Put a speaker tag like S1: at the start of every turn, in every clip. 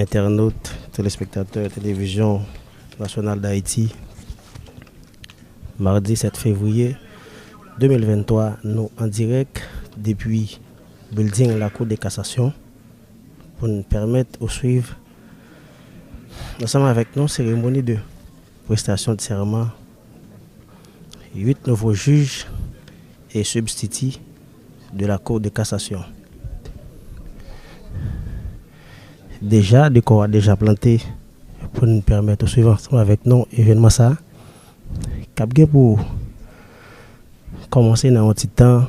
S1: internautes, téléspectateurs, télévision nationale d'Haïti. Mardi 7 février 2023, nous en direct depuis building la Cour de cassation pour nous permettre de suivre ensemble avec nous cérémonie de prestation de serment 8 nouveaux juges et substituts de la Cour de cassation. Déjà, des corps déjà planté pour nous permettre de suivre ensemble avec nous événement ça. Cap pour commencer dans un petit temps,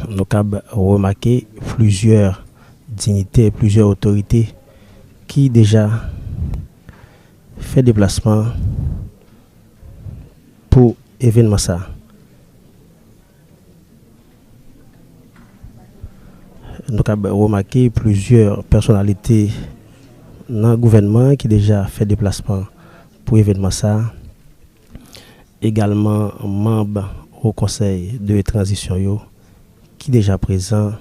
S1: nous avons remarqué plusieurs dignités, plusieurs autorités qui déjà fait déplacement pour événement ça. Nous avons remarqué plusieurs personnalités dans le gouvernement qui déjà fait déplacement pour événement ça. Également membres au conseil de transition qui déjà présent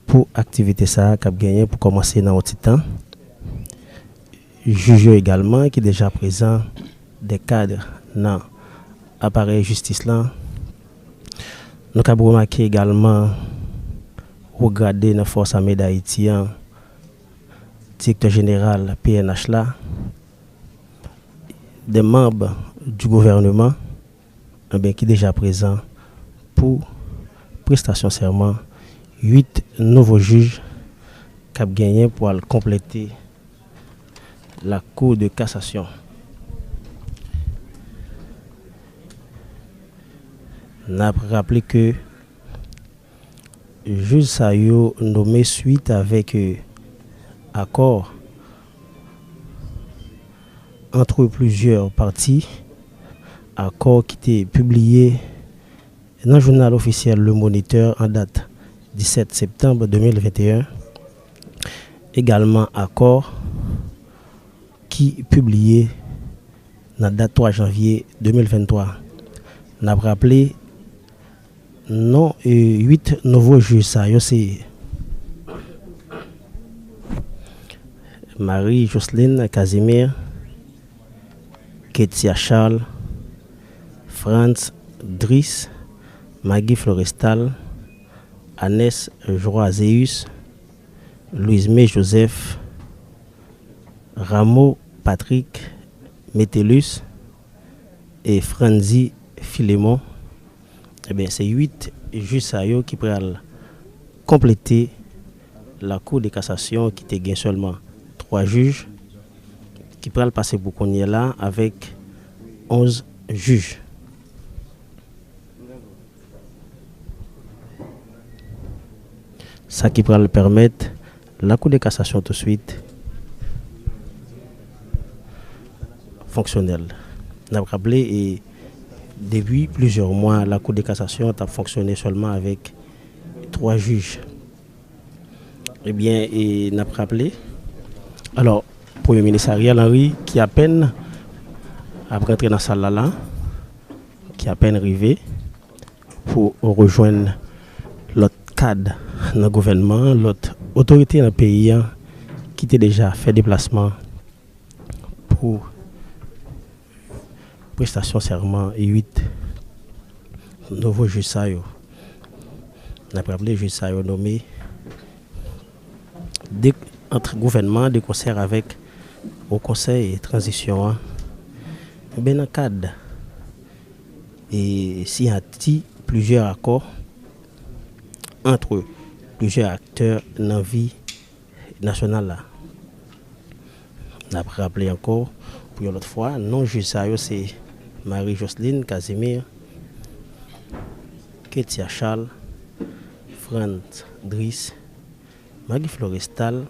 S1: pour activité ça qui a gagné pour commencer dans un petit temps. Juge également qui déjà présent des cadres dans l'appareil justice là. Nous avons remarqué également regarder dans force armée d'Haïti, directeur général PNH là, des membres du gouvernement qui déjà présents pour prestation serment 8 nouveaux juges qui ont gagné pour compléter la Cour de cassation. On a rappelé que juge Sayo nommé suite avec accord entre plusieurs parties, accord qui était publié dans le journal officiel Le Moniteur en date 17 septembre 2021. Également accord qui publié dans la date 3 janvier 2023. On a rappelé non 8 nouveaux juges ça c'est Marie-Jocelyne Casimir, Ketia Charles, Franz Driss, Maggie Florestal, Agnès Joazéus, Louise-Mé Joseph, Rameau Patrick Métellus et Franzi Philémon. Eh bien, c'est 8 juges qui pourraient compléter la Cour de cassation qui était gain seulement 3 juges qui pourraient passer pour qu'on y est là avec 11 juges. Ça qui pourrait permettre la Cour de cassation tout de suite fonctionnelle. On a rappelé et depuis plusieurs mois, la Cour de cassation a fonctionné seulement avec 3 juges. Eh bien, et n'a pas rappelé. Alors, Premier ministre Ariel Henry, qui à peine a rentré dans la salle là, qui à peine arrivé pour rejoindre l'autre cadre dans le gouvernement, l'autre autorité dans le pays qui était déjà fait déplacement pour prestation serment et 8 nouveaux juges Sayo. On a rappelé juges Sayo nommé entre gouvernement de concert avec au conseil de transition. Ben en cadre et s'il y a plusieurs accords entre plusieurs acteurs dans la vie nationale là. On a rappelé encore pour l'autre fois, non juge Sayo c'est Marie-Jocelyne Casimir, Ketia Charles, Franz Driss, Maggie Florestal,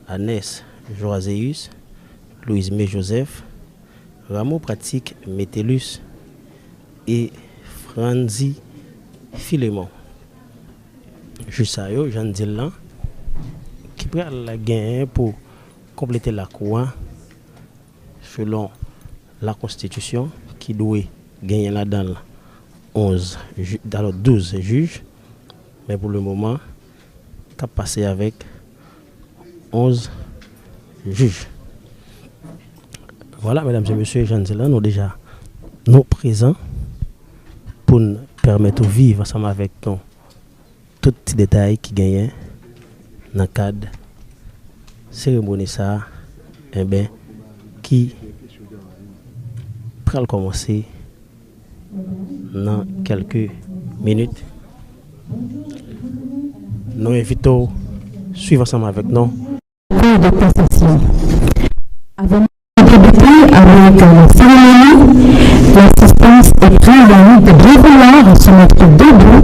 S1: Agnès Joazéus, Louise-Mé Joseph, Rameau Pratique Métellus et Franzi Philémon. Juge Sayo, Jean Dylan, qui prend la gain pour compléter la cour selon la Constitution qui doit gagner là-dedans 12 juges, mais pour le moment, qu'a passé avec 11 juges. Voilà, mesdames et messieurs, Jean Zélan, nous déjà nous présents pour nous permettre de vivre ensemble avec nous tous les petits détails qui gagnent dans le cadre de la cérémonie ça, qui va commencer dans quelques minutes. Nous invitons à suivre ensemble avec nous.
S2: De cassation. Avant de débuter avec la cérémonie, l'assistance est priée de bien vouloir se mettre debout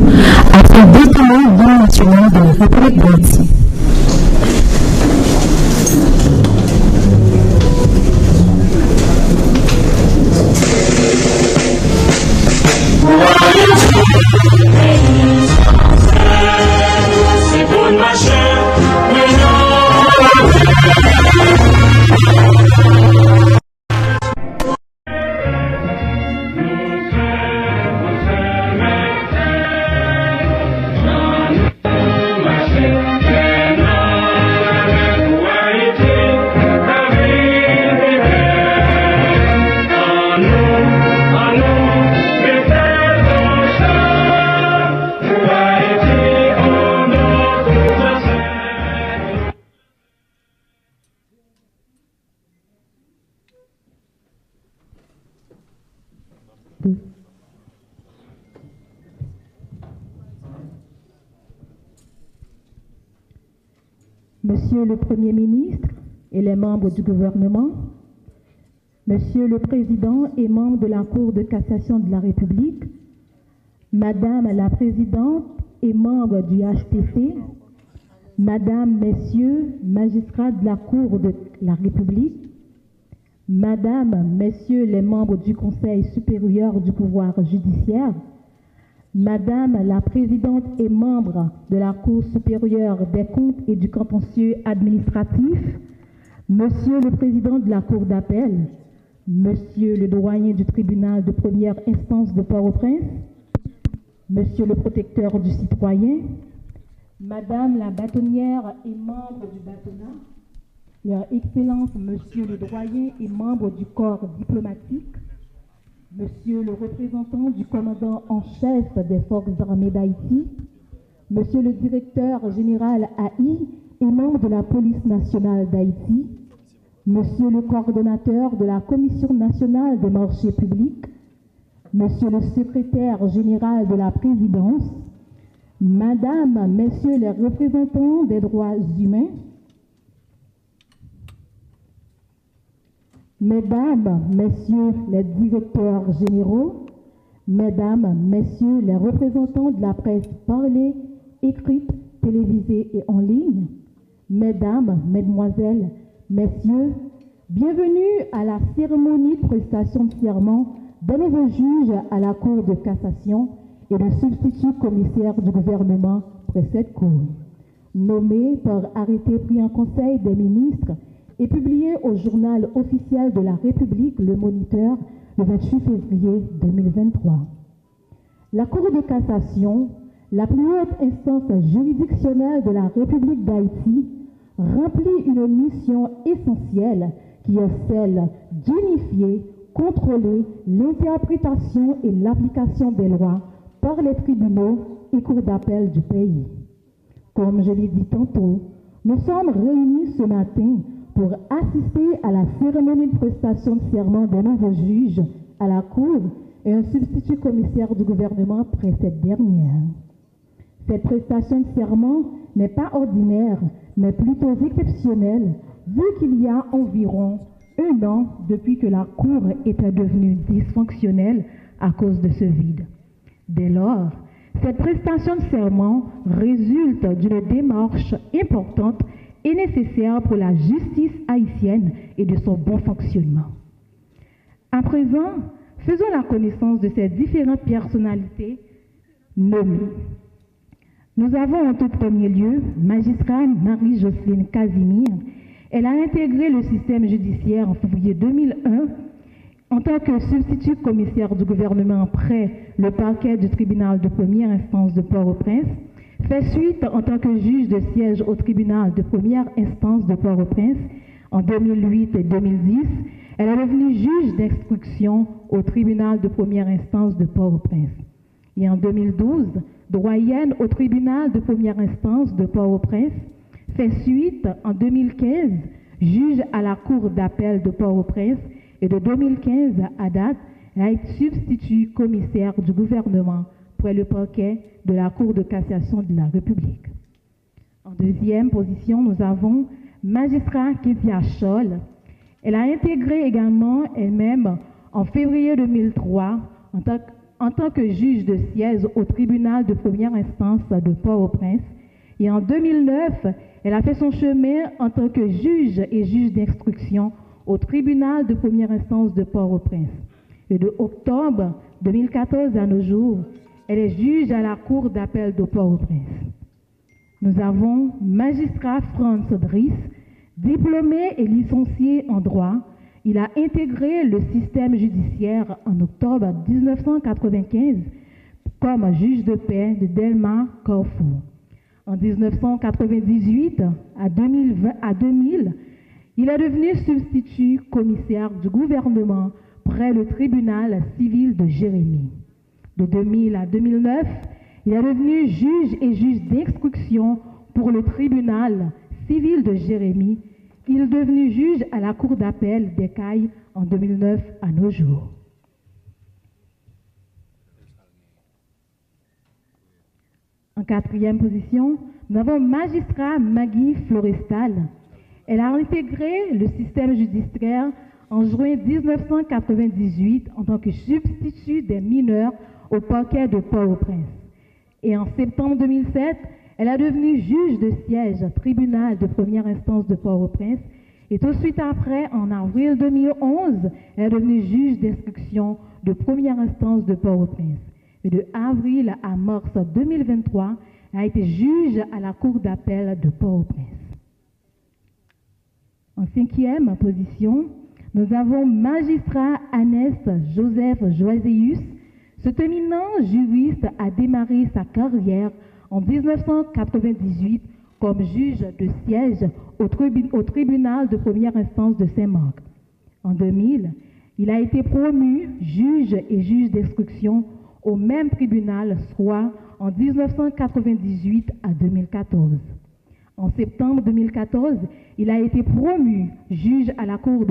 S2: afin d'étaler l'hymne national de la République d'Haïti. Monsieur le Premier ministre et les membres du gouvernement, Monsieur le Président et membres de la Cour de cassation de la République, Madame la Présidente et membres du HTC, Madame, Messieurs, magistrats de la Cour de la République, Madame, Messieurs les membres du Conseil supérieur du pouvoir judiciaire, Madame la Présidente et membre de la Cour supérieure des comptes et du contentieux administratif, Monsieur le Président de la Cour d'appel, Monsieur le doyen du tribunal de première instance de Port-au-Prince, Monsieur le protecteur du citoyen, Madame la bâtonnière et membre du bâtonnat, Leur Excellence, Monsieur le doyen et membre du corps diplomatique, Monsieur le représentant du commandant en chef des forces armées d'Haïti, Monsieur le directeur général AI et membre de la police nationale d'Haïti, Monsieur le coordonnateur de la Commission nationale des marchés publics, Monsieur le secrétaire général de la présidence, Madame, Messieurs les représentants des droits humains, Mesdames, Messieurs les directeurs généraux, Mesdames, Messieurs les représentants de la presse parlée, écrite, télévisée et en ligne, Mesdames, Mesdemoiselles, Messieurs, bienvenue à la cérémonie de prestation de serment des nouveaux juges à la Cour de cassation et le substitut commissaire du gouvernement près cette Cour, nommé par arrêté pris en Conseil des ministres et publié au journal officiel de la République, Le Moniteur, le 28 février 2023. La Cour de cassation, la plus haute instance juridictionnelle de la République d'Haïti, remplit une mission essentielle qui est celle d'unifier, contrôler l'interprétation et l'application des lois par les tribunaux et cours d'appel du pays. Comme je l'ai dit tantôt, nous sommes réunis ce matin pour assister à la cérémonie de prestation de serment des nouveaux juges à la Cour et un substitut commissaire du gouvernement près cette dernière. Cette prestation de serment n'est pas ordinaire, mais plutôt exceptionnelle, vu qu'il y a environ 1 an depuis que la Cour était devenue dysfonctionnelle à cause de ce vide. Dès lors, cette prestation de serment résulte d'une démarche importante et nécessaire pour la justice haïtienne et de son bon fonctionnement. À présent, faisons la connaissance de ces différentes personnalités nommées. Nous avons en tout premier lieu magistrat Marie-Jocelyne Casimir. Elle a intégré le système judiciaire en février 2001 en tant que substitut commissaire du gouvernement près le parquet du tribunal de première instance de Port-au-Prince, fait suite en tant que juge de siège au tribunal de première instance de Port-au-Prince en 2008 et 2010. Elle est devenue juge d'instruction au tribunal de première instance de Port-au-Prince. Et en 2012, doyenne au tribunal de première instance de Port-au-Prince, fait suite en 2015, juge à la cour d'appel de Port-au-Prince, et de 2015 à date, elle a été substitut commissaire du gouvernement près le parquet de la Cour de cassation de la République. En deuxième position, nous avons magistrat Kézia Scholl. Elle a intégré également elle-même en février 2003 en tant que juge de siège au tribunal de première instance de Port-au-Prince. Et en 2009, elle a fait son chemin en tant que juge et juge d'instruction au tribunal de première instance de Port-au-Prince. Et de octobre 2014 à nos jours, elle est juge à la Cour d'appel de Port-au-Prince. Nous avons magistrat Franz Driss, diplômé et licencié en droit. Il a intégré le système judiciaire en octobre 1995 comme juge de paix de Delmar Carrefour. En 1998 à 2000, il est devenu substitut commissaire du gouvernement près le tribunal civil de Jérémie. De 2000 à 2009, il est devenu juge et juge d'instruction pour le tribunal civil de Jérémie. Il est devenu juge à la cour d'appel d'Écailles en 2009 à nos jours. En quatrième position, nous avons magistrat Maggie Florestal. Elle a intégré le système judiciaire en juin 1998 en tant que substitut des mineurs au parquet de Port-au-Prince. Et en septembre 2007, elle est devenue juge de siège au tribunal de première instance de Port-au-Prince. Et tout de suite après, en avril 2011, elle est devenue juge d'instruction de première instance de Port-au-Prince. Et de avril à mars 2023, elle a été juge à la cour d'appel de Port-au-Prince. En cinquième position, nous avons magistrat Annès Joseph Joaséus. Cet éminent juriste a démarré sa carrière en 1998 comme juge de siège au tribunal de première instance de Saint-Marc. En 2000, il a été promu juge et juge d'instruction au même tribunal, soit en 1998 à 2014. En septembre 2014, il a été promu juge à la cour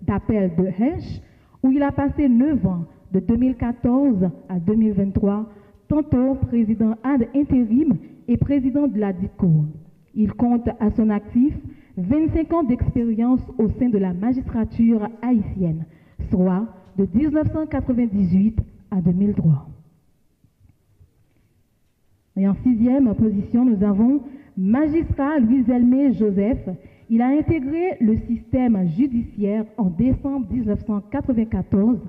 S2: d'appel de Hensch, où il a passé 9 ans, de 2014 à 2023, tantôt président ad intérim et président de la dite cour. Il compte à son actif 25 ans d'expérience au sein de la magistrature haïtienne, soit de 1998 à 2003. Et en sixième position, nous avons magistrat Louis-Elmé Joseph. Il a intégré le système judiciaire en décembre 1994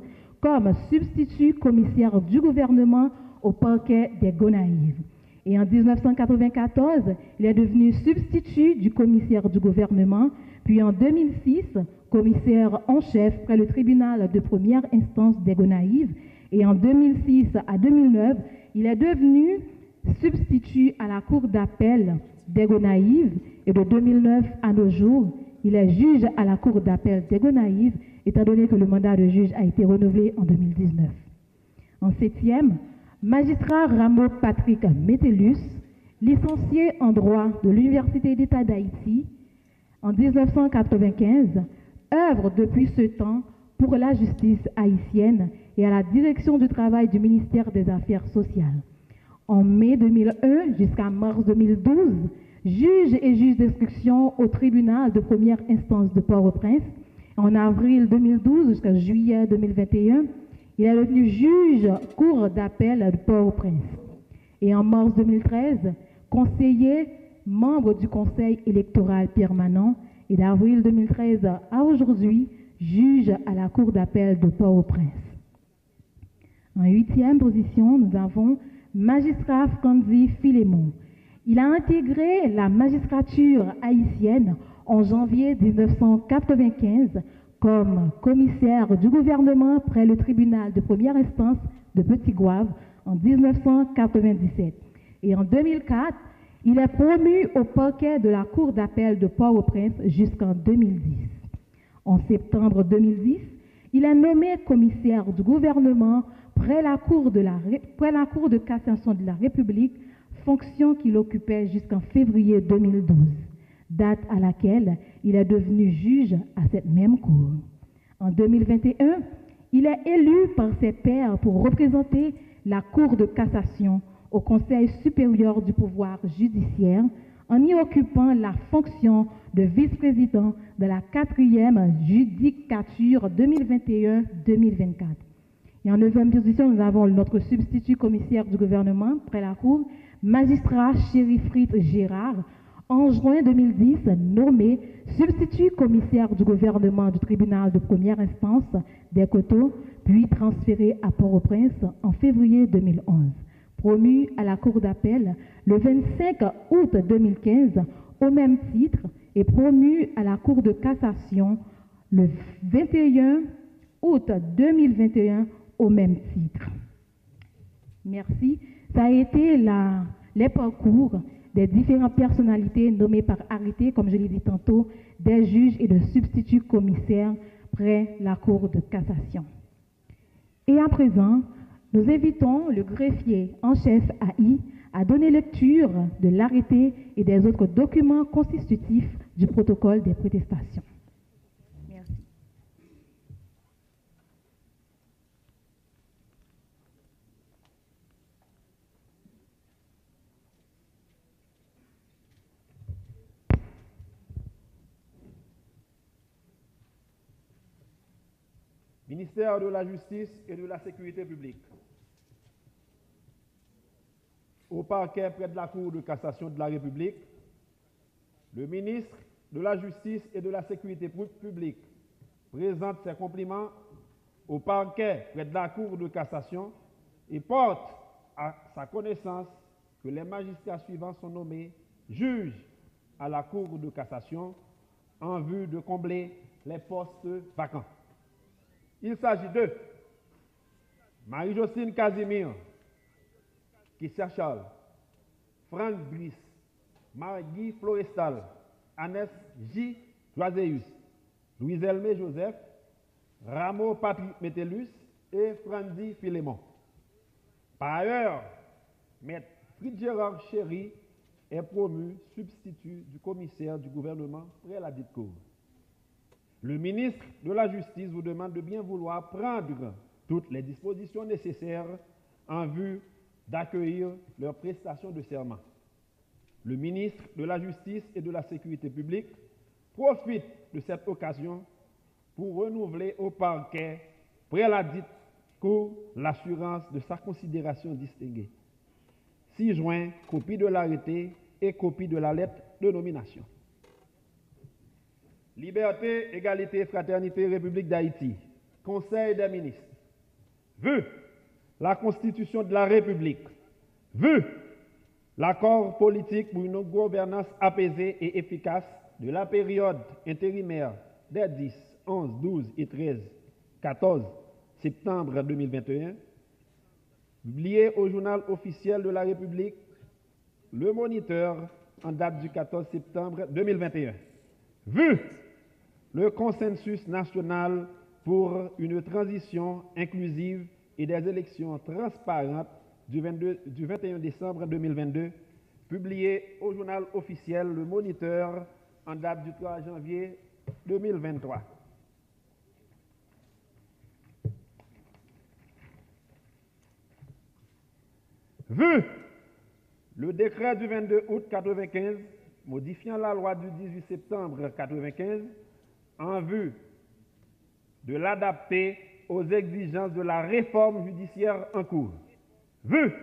S2: comme substitut commissaire du gouvernement au parquet des Gonaïves. Et en 1994, il est devenu substitut du commissaire du gouvernement, puis en 2006, commissaire en chef près le tribunal de première instance des Gonaïves. Et en 2006 à 2009, il est devenu substitut à la cour d'appel des Gonaïves. Et de 2009 à nos jours, il est juge à la cour d'appel des Gonaïves, étant donné que le mandat de juge a été renouvelé en 2019. En septième, magistrat Rameau Patrick Métellus, licencié en droit de l'Université d'État d'Haïti en 1995, œuvre depuis ce temps pour la justice haïtienne et à la direction du travail du ministère des Affaires sociales. En mai 2001 jusqu'à mars 2012, juge et juge d'instruction au tribunal de première instance de Port-au-Prince. En avril 2012 jusqu'à juillet 2021, il est devenu juge cour d'appel de Port-au-Prince. Et en mars 2013, conseiller, membre du conseil électoral permanent. Et d'avril 2013 à aujourd'hui, juge à la cour d'appel de Port-au-Prince. En huitième position, nous avons magistrat Franzi Philémon. Il a intégré la magistrature haïtienne en janvier 1995 comme commissaire du gouvernement près le tribunal de première instance de Petit-Gouave en 1997. Et en 2004, Il est promu au parquet de la Cour d'appel de Port-au-Prince jusqu'en 2010. En septembre 2010, il est nommé commissaire du gouvernement près la Cour de cassation de la République, fonction qu'il occupait jusqu'en février 2012, date à laquelle il est devenu juge à cette même Cour. En 2021, il est élu par ses pairs pour représenter la Cour de cassation au Conseil supérieur du pouvoir judiciaire en y occupant la fonction de vice-président de la 4e judicature 2021-2024. Et en 9e position, nous avons notre substitut commissaire du gouvernement près la Cour, magistrat Chérifrit Gérard, en juin 2010, nommé substitut commissaire du gouvernement du tribunal de première instance des Coteaux, puis transféré à Port-au-Prince en février 2011. Promu à la Cour d'appel le 25 août 2015 au même titre et promu à la Cour de cassation le 21 août 2021 au même titre. Merci. Ça a été les parcours des différentes personnalités nommées par arrêté, comme je l'ai dit tantôt, des juges et de substituts commissaires près la Cour de cassation. Et à présent, nous invitons le greffier en chef AI à donner lecture de l'arrêté et des autres documents constitutifs du protocole des protestations. Merci.
S3: Ministère de la Justice et de la Sécurité publique. Au parquet près de la Cour de cassation de la République, le ministre de la Justice et de la Sécurité publique présente ses compliments au parquet près de la Cour de cassation et porte à sa connaissance que les magistrats suivants sont nommés juges à la Cour de cassation en vue de combler les postes vacants. Il s'agit de Marie-Jocelyne Casimir, Kissia Charles, Franck Brice, Margui Florestal, Annès J. Joaséus, Louis-Elmé Joseph, Rameau Patrick Métellus et Frandy Philémon. Par ailleurs, Maître Fritz-Gérard Chéry est promu substitut du commissaire du gouvernement près la dite cour. Le ministre de la Justice vous demande de bien vouloir prendre toutes les dispositions nécessaires en vue d'accueillir leurs prestations de serment. Le ministre de la Justice et de la Sécurité publique profite de cette occasion pour renouveler au parquet, près la dite cour, l'assurance de sa considération distinguée. 6 juin, copie de l'arrêté et copie de la lettre de nomination. Liberté, égalité, fraternité, République d'Haïti, Conseil des ministres. Vu la Constitution de la République, vu l'accord politique pour une gouvernance apaisée et efficace de la période intérimaire des 10, 11, 12 et 13, 14 septembre 2021, publié au journal officiel de la République, Le Moniteur, en date du 14 septembre 2021. Vu le consensus national pour une transition inclusive et des élections transparentes du 21 décembre 2022, publié au journal officiel Le Moniteur en date du 3 janvier 2023. Vu le décret du 22 août 1995 modifiant la loi du 18 septembre 1995 en vue de l'adapter aux exigences de la réforme judiciaire en cours. Vu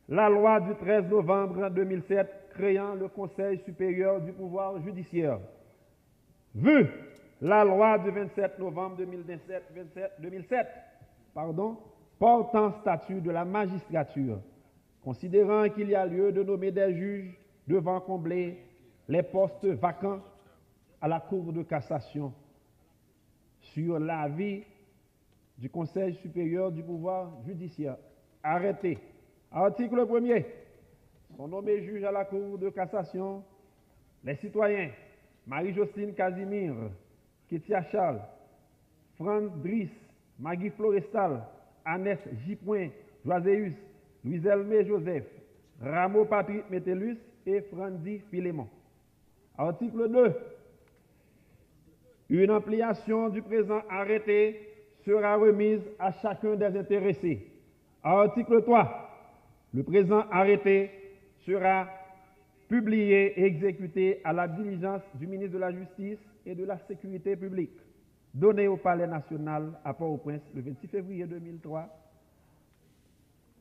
S3: la loi du 13 novembre 2007 créant le Conseil supérieur du pouvoir judiciaire. Vu la loi du 27 novembre 2007 portant statut de la magistrature, considérant qu'il y a lieu de nommer des juges devant combler les postes vacants à la Cour de cassation sur l'avis du Conseil supérieur du pouvoir judiciaire. Arrêté. Article 1er. sont nommés juges à la Cour de cassation les citoyens Marie-Jocelyne Casimir, Ketia Charles, Franz Driss, Maggie Florestal, Annès J. Joaséus, Louis-Elmé Joseph, Rameau Patrick Métellus et Frandy Philémon. Article 2. Une ampliation du présent arrêté sera remise à chacun des intéressés. Article 3. Le présent arrêté sera publié et exécuté à la diligence du ministre de la Justice et de la Sécurité publique, donné au Palais national à Port-au-Prince le 26 février 2003,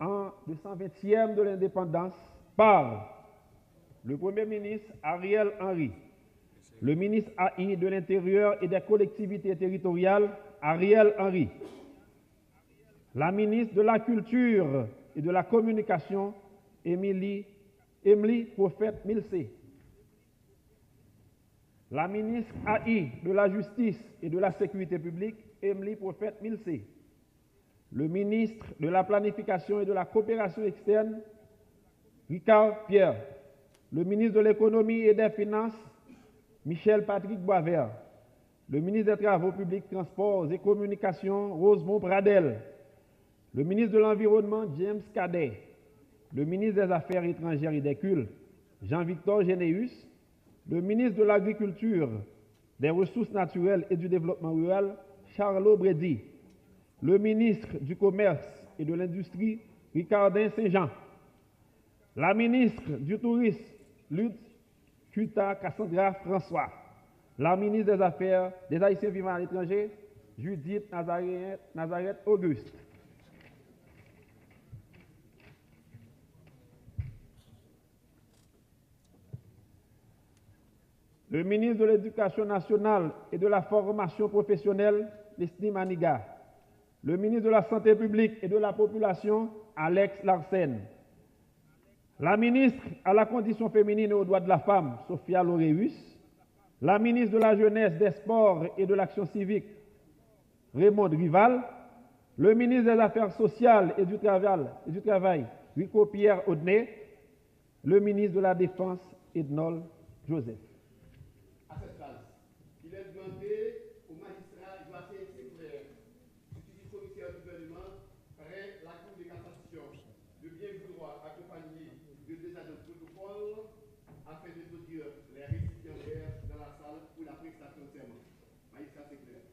S3: en 220e de l'indépendance, par le Premier ministre Ariel Henry, le ministre AI de l'Intérieur et des collectivités territoriales Ariel Henry, la ministre de la Culture et de la Communication Emily Prophète Milsé, la ministre AI de la Justice et de la Sécurité publique Emily Prophète Milsé, le ministre de la Planification et de la Coopération externe Ricard Pierre, le ministre de l'Économie et des Finances Michel Patrick Boisvert, le ministre des Travaux publics, Transports et Communications Rosemont Pradel, le ministre de l'Environnement James Cadet, le ministre des Affaires étrangères et des Cultes Jean-Victor Généus, le ministre de l'Agriculture, des Ressources naturelles et du Développement rural Charlot Brady, le ministre du Commerce et de l'Industrie Ricardin Saint-Jean, la ministre du Tourisme Lutte Kuta Cassandra François, la ministre des Affaires des Haïtiens vivant à l'étranger Judith Nazareth Auguste. Le ministre de l'Éducation nationale et de la formation professionnelle, Leslie Maniga. Le ministre de la Santé publique et de la Population, Alex Larsen. La ministre à la condition féminine et aux droits de la femme, Sophia Loreus. La ministre de la Jeunesse, des Sports et de l'Action civique, Raymond Rival. Le ministre des Affaires sociales et du Travail, Rico Pierre Audenay. Le ministre de la Défense, Ednol Joseph.
S4: Il est demandé au magistrat Joachim Sinclair, justice commissaire du gouvernement, près la Cour de cassation, de bien vouloir accompagner de deux agents de protocole afin de produire les récipiendaires dans la salle pour la prestation de serment. Magistrat Sinclair.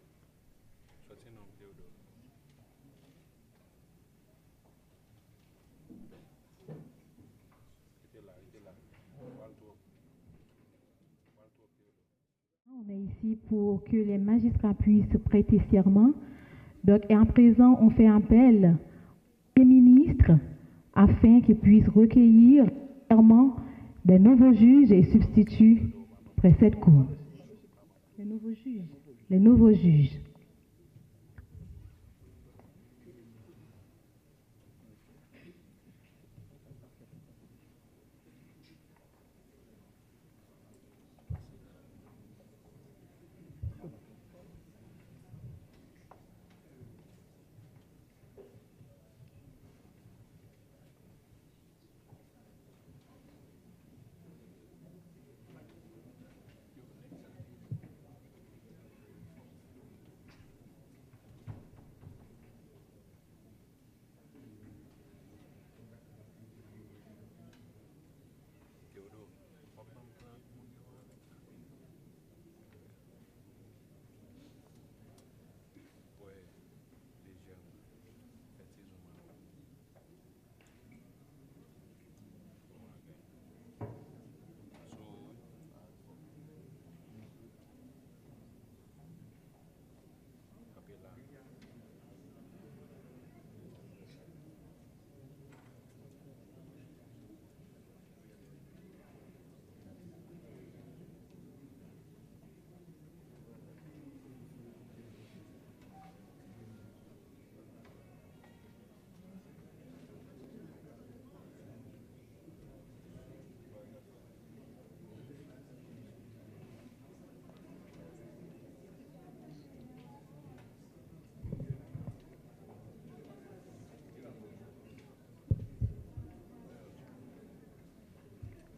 S2: On est ici pour que les magistrats puissent prêter serment. Donc, et à présent, on fait appel aux ministres afin qu'ils puissent recueillir serment des nouveaux juges et substituts près cette cour. Les nouveaux juges. Les nouveaux juges.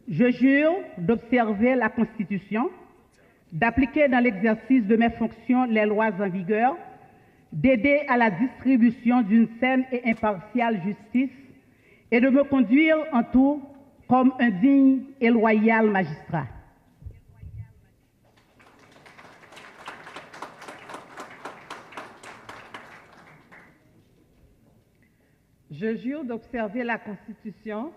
S5: Je jure d'observer la Constitution, d'appliquer dans l'exercice de mes fonctions les lois en vigueur, d'aider à la distribution d'une saine et impartiale justice et de me conduire en tout comme un digne et loyal magistrat.
S6: Je jure d'observer la Constitution,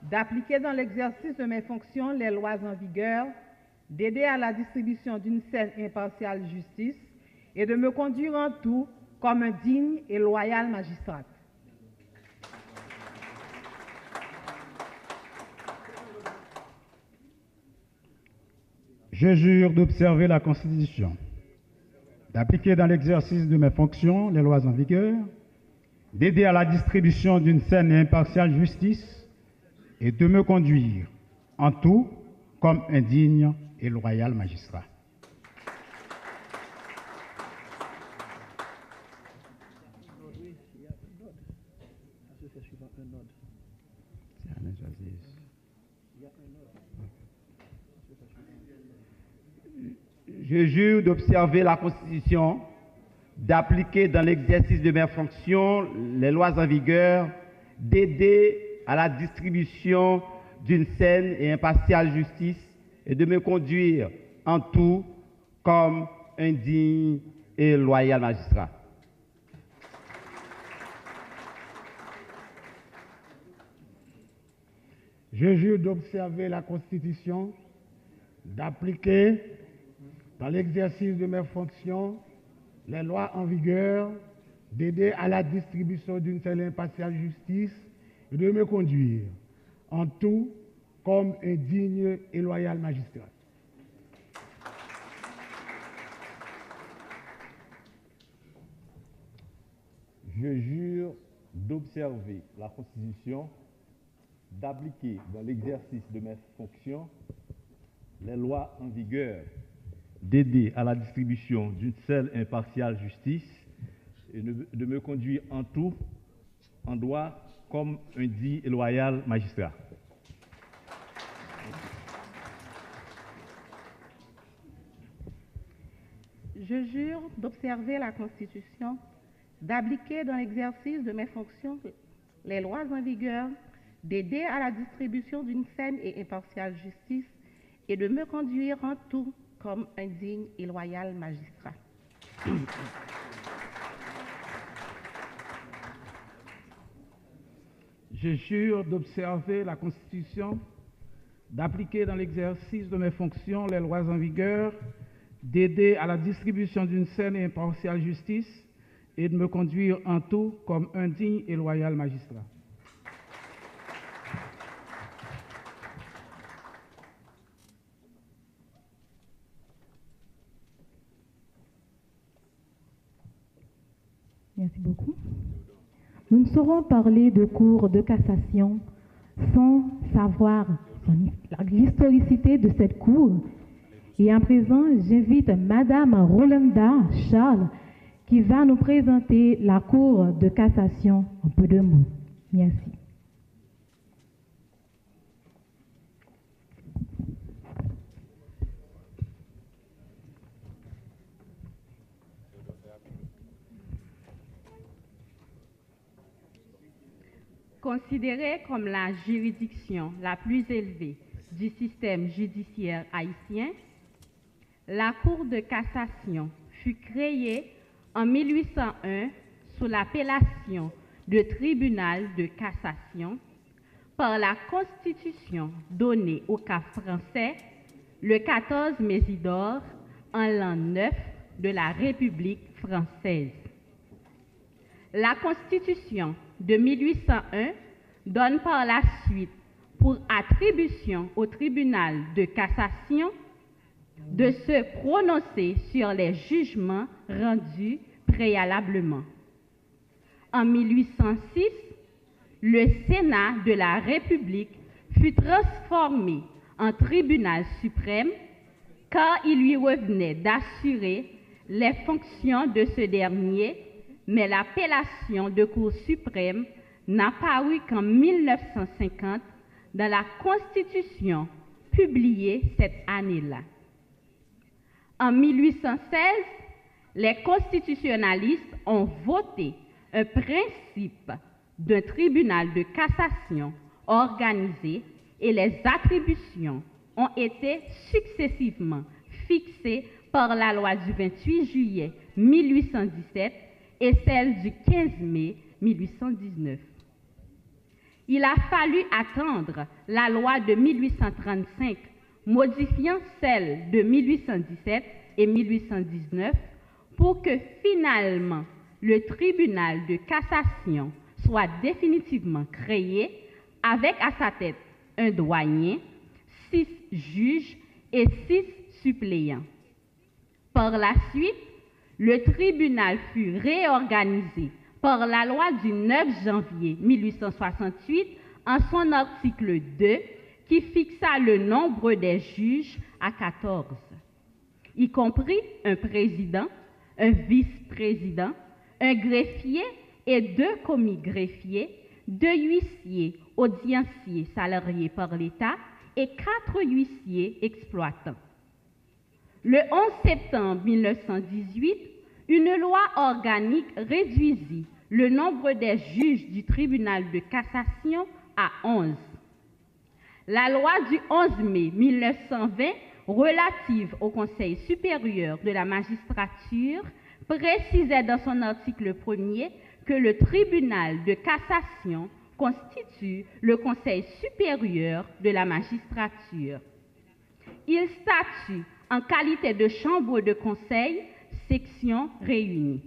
S6: d'appliquer dans l'exercice de mes fonctions les lois en vigueur, d'aider à la distribution d'une saine et impartiale justice et de me conduire en tout comme un digne et loyal magistrat.
S3: Je jure d'observer la Constitution, d'appliquer dans l'exercice de mes fonctions les lois en vigueur, d'aider à la distribution d'une saine et impartiale justice et de me conduire en tout comme un digne et loyal magistrat.
S4: Je jure d'observer la Constitution, d'appliquer dans l'exercice de mes fonctions les lois en vigueur, d'aider à la distribution d'une saine et impartiale justice et de me conduire en tout comme un digne et loyal magistrat.
S3: Je jure d'observer la Constitution, d'appliquer dans l'exercice de mes fonctions les lois en vigueur, d'aider à la distribution d'une saine et impartiale justice et de me conduire en tout comme un digne et loyal magistrat.
S7: Je jure d'observer la Constitution, d'appliquer dans l'exercice de mes fonctions les lois en vigueur, d'aider à la distribution d'une saine et impartiale justice et de me conduire en tout, en droit, comme un digne et loyal magistrat.
S5: Je jure d'observer la Constitution, d'appliquer dans l'exercice de mes fonctions les lois en vigueur, d'aider à la distribution d'une saine et impartiale justice et de me conduire en tout comme un digne et loyal magistrat.
S3: Je jure d'observer la Constitution, d'appliquer dans l'exercice de mes fonctions les lois en vigueur, d'aider à la distribution d'une saine et impartiale justice et de me conduire en tout comme un digne et loyal magistrat.
S2: Merci beaucoup. Nous ne saurons parler de cours de cassation sans savoir l'historicité de cette cour. Et à présent, j'invite Madame Rolanda Charles qui va nous présenter la cour de cassation en peu de mots. Merci.
S8: Considérée comme la juridiction la plus élevée du système judiciaire haïtien, la Cour de cassation fut créée en 1801 sous l'appellation de tribunal de cassation par la Constitution donnée au cas français le 14 Mésidor en l'an 9 de la République française. La Constitution de 1801 donne par la suite pour attribution au tribunal de cassation de se prononcer sur les jugements rendus préalablement. En 1806, le Sénat de la République fut transformé en tribunal suprême car il lui revenait d'assurer les fonctions de ce dernier, mais l'appellation de Cour suprême n'apparut qu'en 1950 dans la Constitution publiée cette année-là. En 1816, les constitutionnalistes ont voté un principe d'un tribunal de cassation organisé et les attributions ont été successivement fixées par la loi du 28 juillet 1817 et celle du 15 mai 1819. Il a fallu attendre la loi de 1835 modifiant celle de 1817 et 1819 pour que finalement le tribunal de cassation soit définitivement créé avec à sa tête un douanier, 6 juges et 6 suppléants. Par la suite, le tribunal fut réorganisé par la loi du 9 janvier 1868 en son article 2 qui fixa le nombre des juges à 14, y compris un président, un vice-président, un greffier et 2 commis-greffiers, 2 huissiers audienciers salariés par l'État et 4 huissiers exploitants. Le 11 septembre 1918, une loi organique réduisit le nombre des juges du tribunal de cassation à 11. La loi du 11 mai 1920 relative au Conseil supérieur de la magistrature précisait dans son article 1er que le tribunal de cassation constitue le Conseil supérieur de la magistrature. Il statue en qualité de chambre de conseil, section réunie.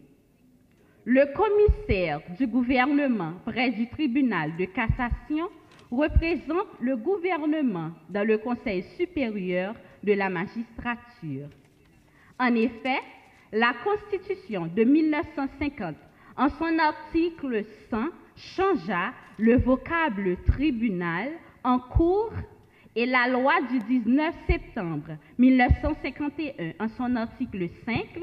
S8: Le commissaire du gouvernement près du tribunal de cassation représente le gouvernement dans le Conseil supérieur de la magistrature. En effet, la Constitution de 1950, en son article 100, changea le vocable tribunal en cour et la loi du 19 septembre 1951, en son article 5,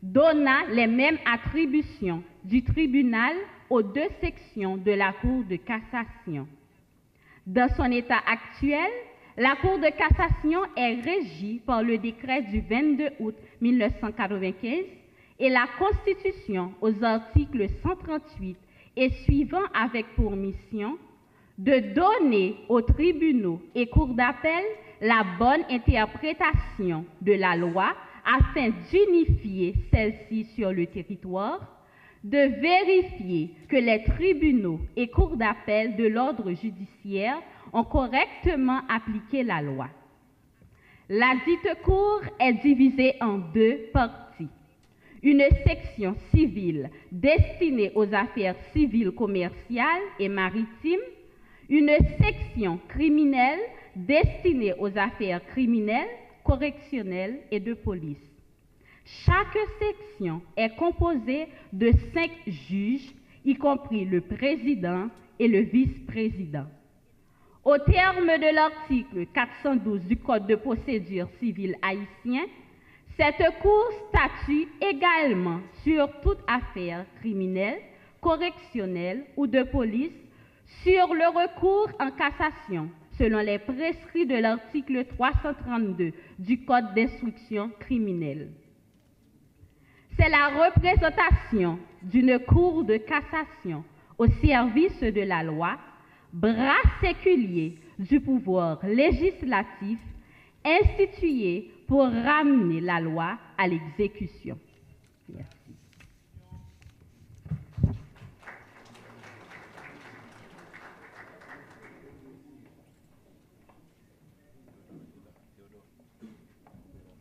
S8: donna les mêmes attributions du tribunal aux 2 sections de la Cour de cassation. Dans son état actuel, la Cour de cassation est régie par le décret du 22 août 1995 et la Constitution aux articles 138 et suivants avec pour mission de donner aux tribunaux et cours d'appel la bonne interprétation de la loi afin d'unifier celle-ci sur le territoire, de vérifier que les tribunaux et cours d'appel de l'ordre judiciaire ont correctement appliqué la loi. La dite cour est divisée en 2 parties. Une section civile destinée aux affaires civiles, commerciales et maritimes, une section criminelle destinée aux affaires criminelles, correctionnelles et de police. Chaque section est composée de 5 juges, y compris le président et le vice-président. Au terme de l'article 412 du Code de procédure civile haïtien, cette Cour statue également sur toute affaire criminelle, correctionnelle ou de police, sur le recours en cassation, selon les prescrits de l'article 332 du Code d'instruction criminelle. C'est la représentation d'une Cour de cassation au service de la loi, bras séculier du pouvoir législatif, institué pour ramener la loi à l'exécution. Merci.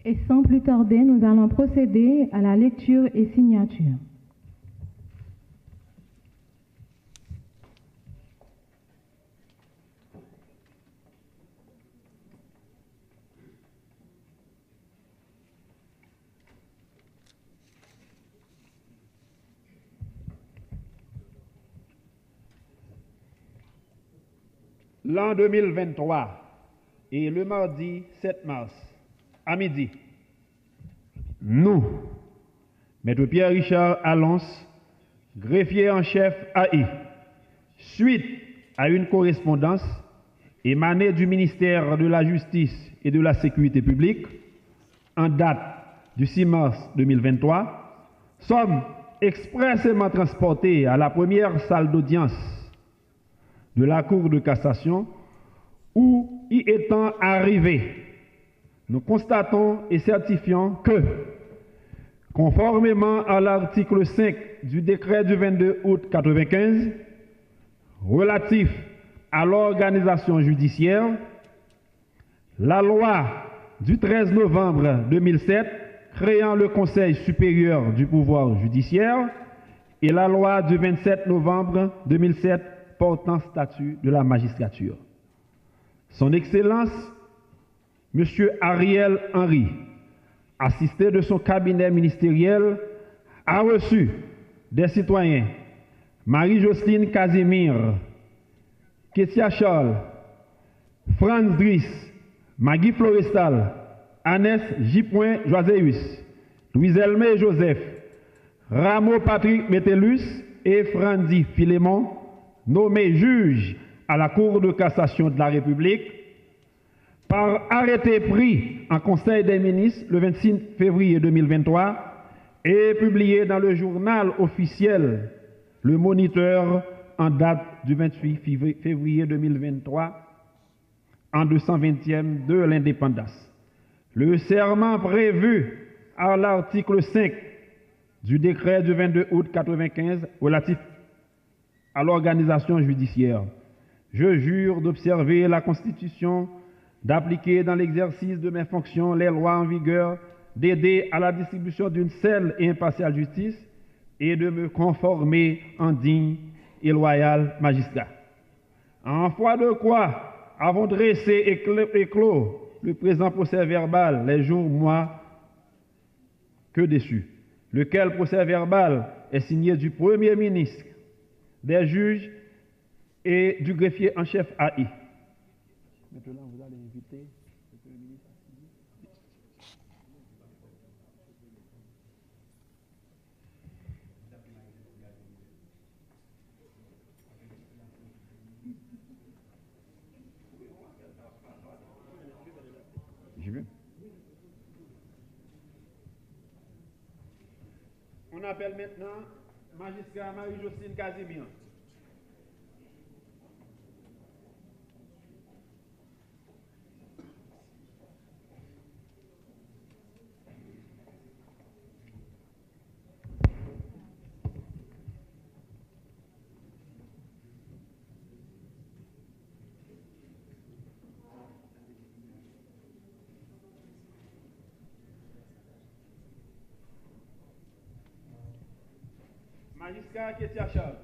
S2: Et sans plus tarder, nous allons procéder à la lecture et signature.
S3: L'an 2023 et le mardi 7 mars à midi, nous, Maître Pierre-Richard Allons, greffier en chef AI, suite à une correspondance émané du ministère de la Justice et de la Sécurité publique, en date du 6 mars 2023, sommes expressément transportés à la première salle d'audience de la Cour de cassation où, y étant arrivés, nous constatons et certifions que, conformément à l'article 5 du décret du 22 août 1995, relatif à l'organisation judiciaire, la loi du 13 novembre 2007 créant le Conseil supérieur du pouvoir judiciaire et la loi du 27 novembre 2007 portant statut de la magistrature. Son Excellence, M. Ariel Henry, assisté de son cabinet ministériel, a reçu des citoyens Marie-Jocelyne Casimir, Ketia Charles, Franz Driss, Maggie Florestal, Annès J. Joaséus, Louis-Elmé Joseph, Rameau Patrick Métellus et Frandy Philémon, nommés juges à la Cour de cassation de la République, par arrêté pris en Conseil des ministres le 26 février 2023 et publié dans le journal officiel Le Moniteur en date du 28 février 2023, en 220e de l'indépendance. Le serment prévu à l'article 5 du décret du 22 août 1995 relatif à l'organisation judiciaire. Je jure d'observer la Constitution, d'appliquer dans l'exercice de mes fonctions les lois en vigueur, d'aider à la distribution d'une saine et impartiale justice et de me conformer en digne et loyal magistrat. En foi de quoi avons dressé et clos le présent procès verbal les jours, mois que dessus, lequel procès verbal est signé du Premier ministre, des juges et du greffier en chef AI. Maintenant, vous allez inviter le Premier ministre à signer. J'y vais. On appelle maintenant magistrat Marie-Jocelyne Casimir. Magistrat Ketia Charles.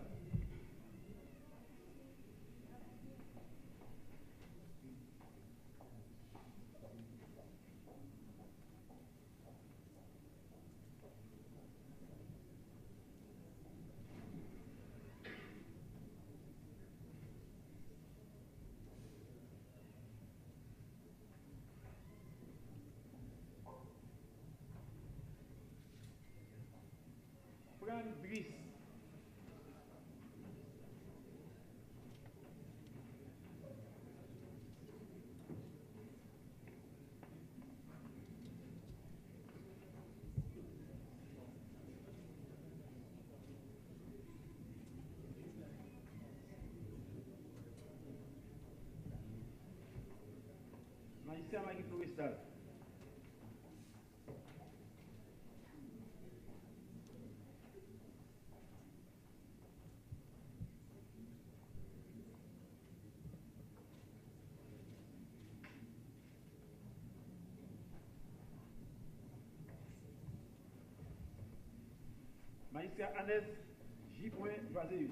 S3: Franz Driss. Magistrat Maggie Florestal. Magistrat Annès J. Joaséus.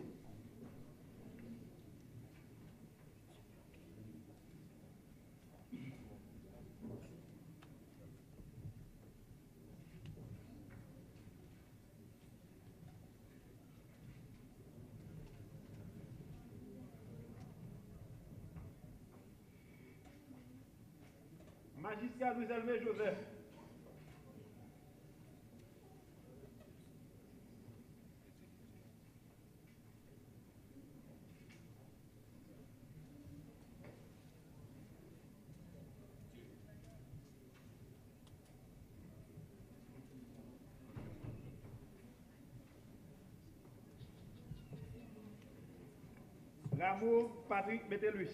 S3: Magistrat Louis-Elmé Joseph. D'amour, Patrick Métellus.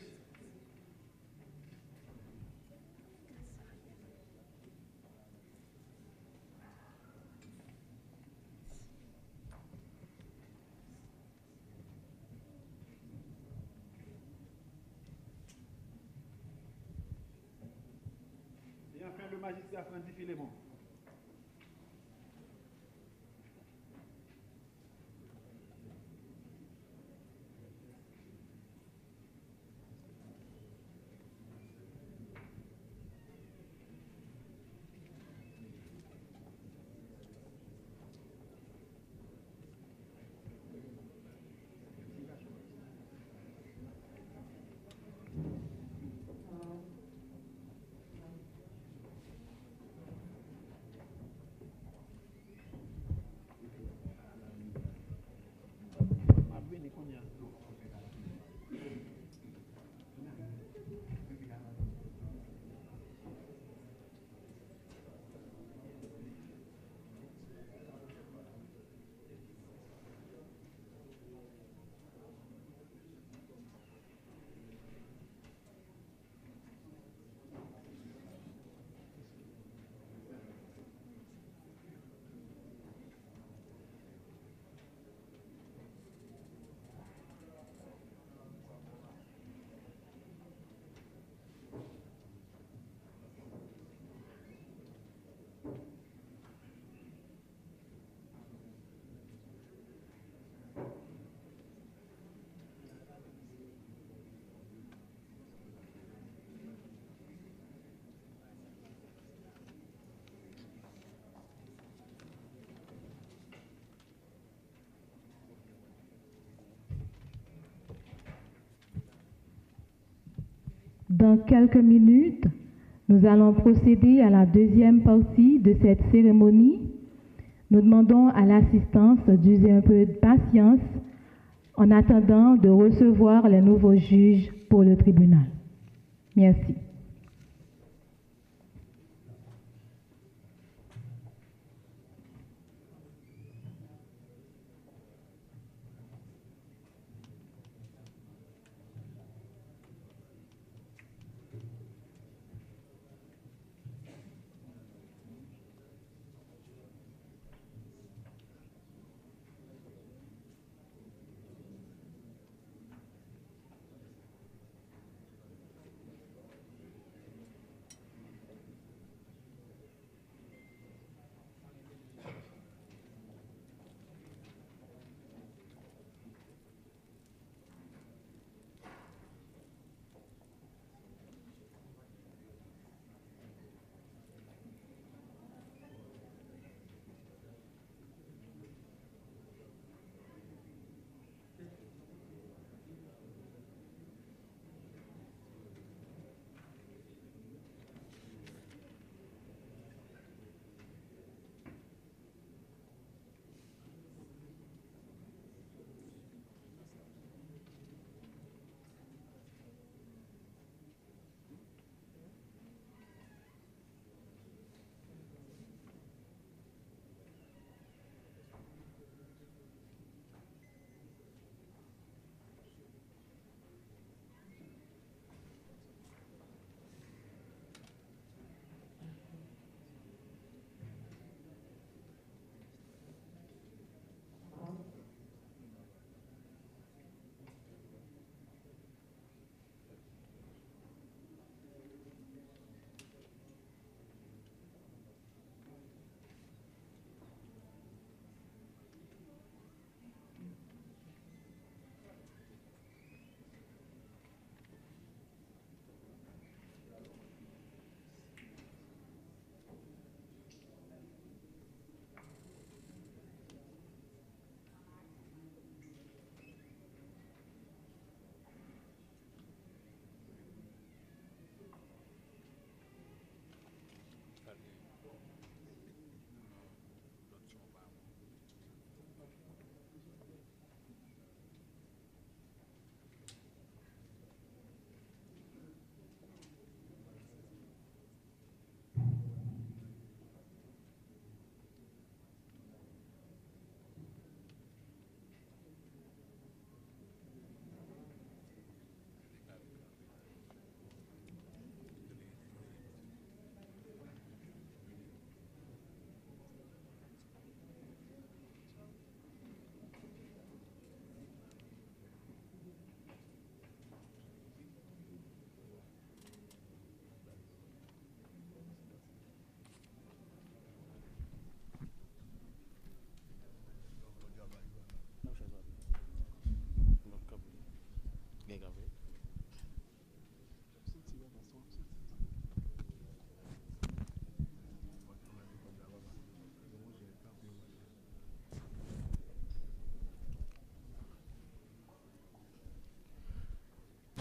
S3: Et enfin, le magistrat Frandy Philémon.
S2: Dans quelques minutes, nous allons procéder à la deuxième partie de cette cérémonie. Nous demandons à l'assistance d'user un peu de patience en attendant de recevoir les nouveaux juges pour le tribunal. Merci.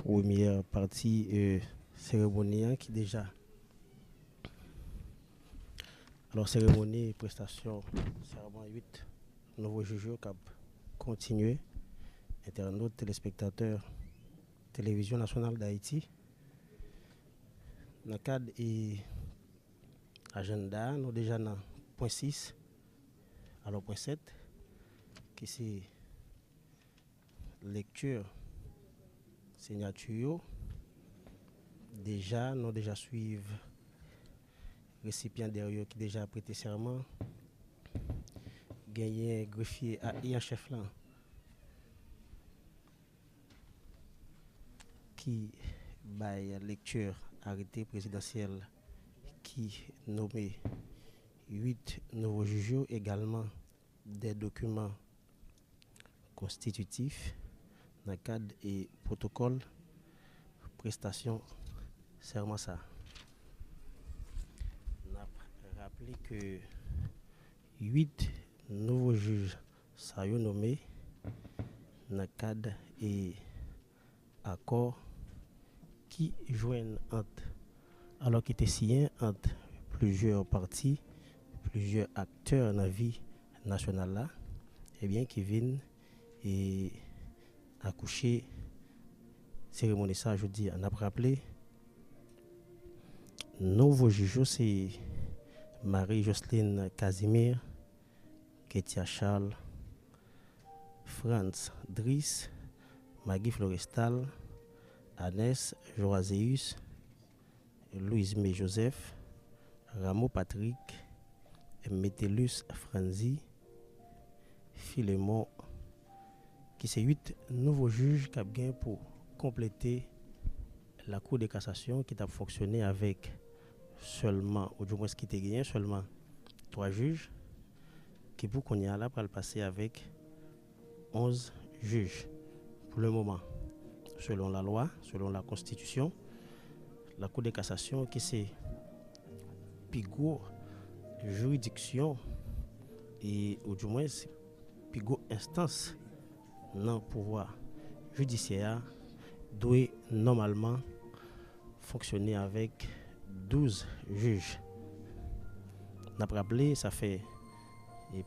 S1: première partie cérémonie hein, qui déjà. Alors, cérémonie et prestation, serment 8, nouveaux juges qui continué. Internautes, téléspectateurs, Télévision nationale d'Haïti. Dans le cadre et agenda, nous déjà dans point 6, alors point 7, qui c'est lecture, signature. Déjà, nous déjà suivre récipiendaire qui déjà prêté serment. Gagné greffier à un chef là qui baille lecture arrêté présidentiel qui nommé 8 nouveaux juges, également des documents constitutifs dans le cadre et protocole prestation serment ça. On a rappelé que 8 nouveaux juges sont nommés dans le cadre et accord qui joignent entre, alors qu'il était signé entre plusieurs partis, plusieurs acteurs dans la vie nationale là, et bien qui viennent et accoucher cérémonie ça je dis on a rappelé nouveau juge c'est Marie-Jocelyne Casimir, Ketia Charles, Franz Driss, Maggie Florestal, Agnès Joaséus, Louise May Joseph, Rameau Patrick, Métellus Franzi, Philémon, qui c'est 8 nouveaux juges qui ont gagné pour compléter la Cour de cassation qui a fonctionné avec seulement, ou du moins ce qui était gagné, seulement 3 juges, qui pour qu'on y a là pour le passer avec 11 juges pour le moment. Selon la loi, selon la Constitution, la Cour de cassation qui c'est plus gros juridiction et ou du moins plus gros instance dans le pouvoir judiciaire doit normalement fonctionner avec 12 juges. On a rappelé, ça fait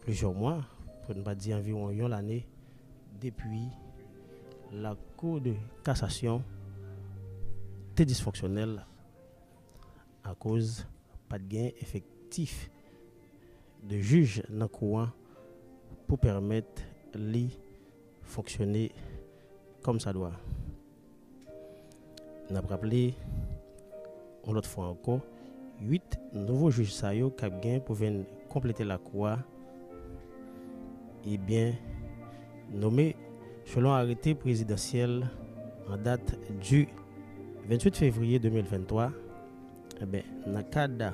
S1: plusieurs mois, pour ne pas dire environ une année, depuis la Cour de cassation était dysfonctionnelle à cause pas de gain effectif de juges dans le courant pour permettre de fonctionner comme ça doit. On a rappelé une autre fois encore 8 nouveaux juges qui ont pour venir compléter la cour et bien nommés selon arrêté présidentiel en date du 28 février 2023. Eh bien, dans le cadre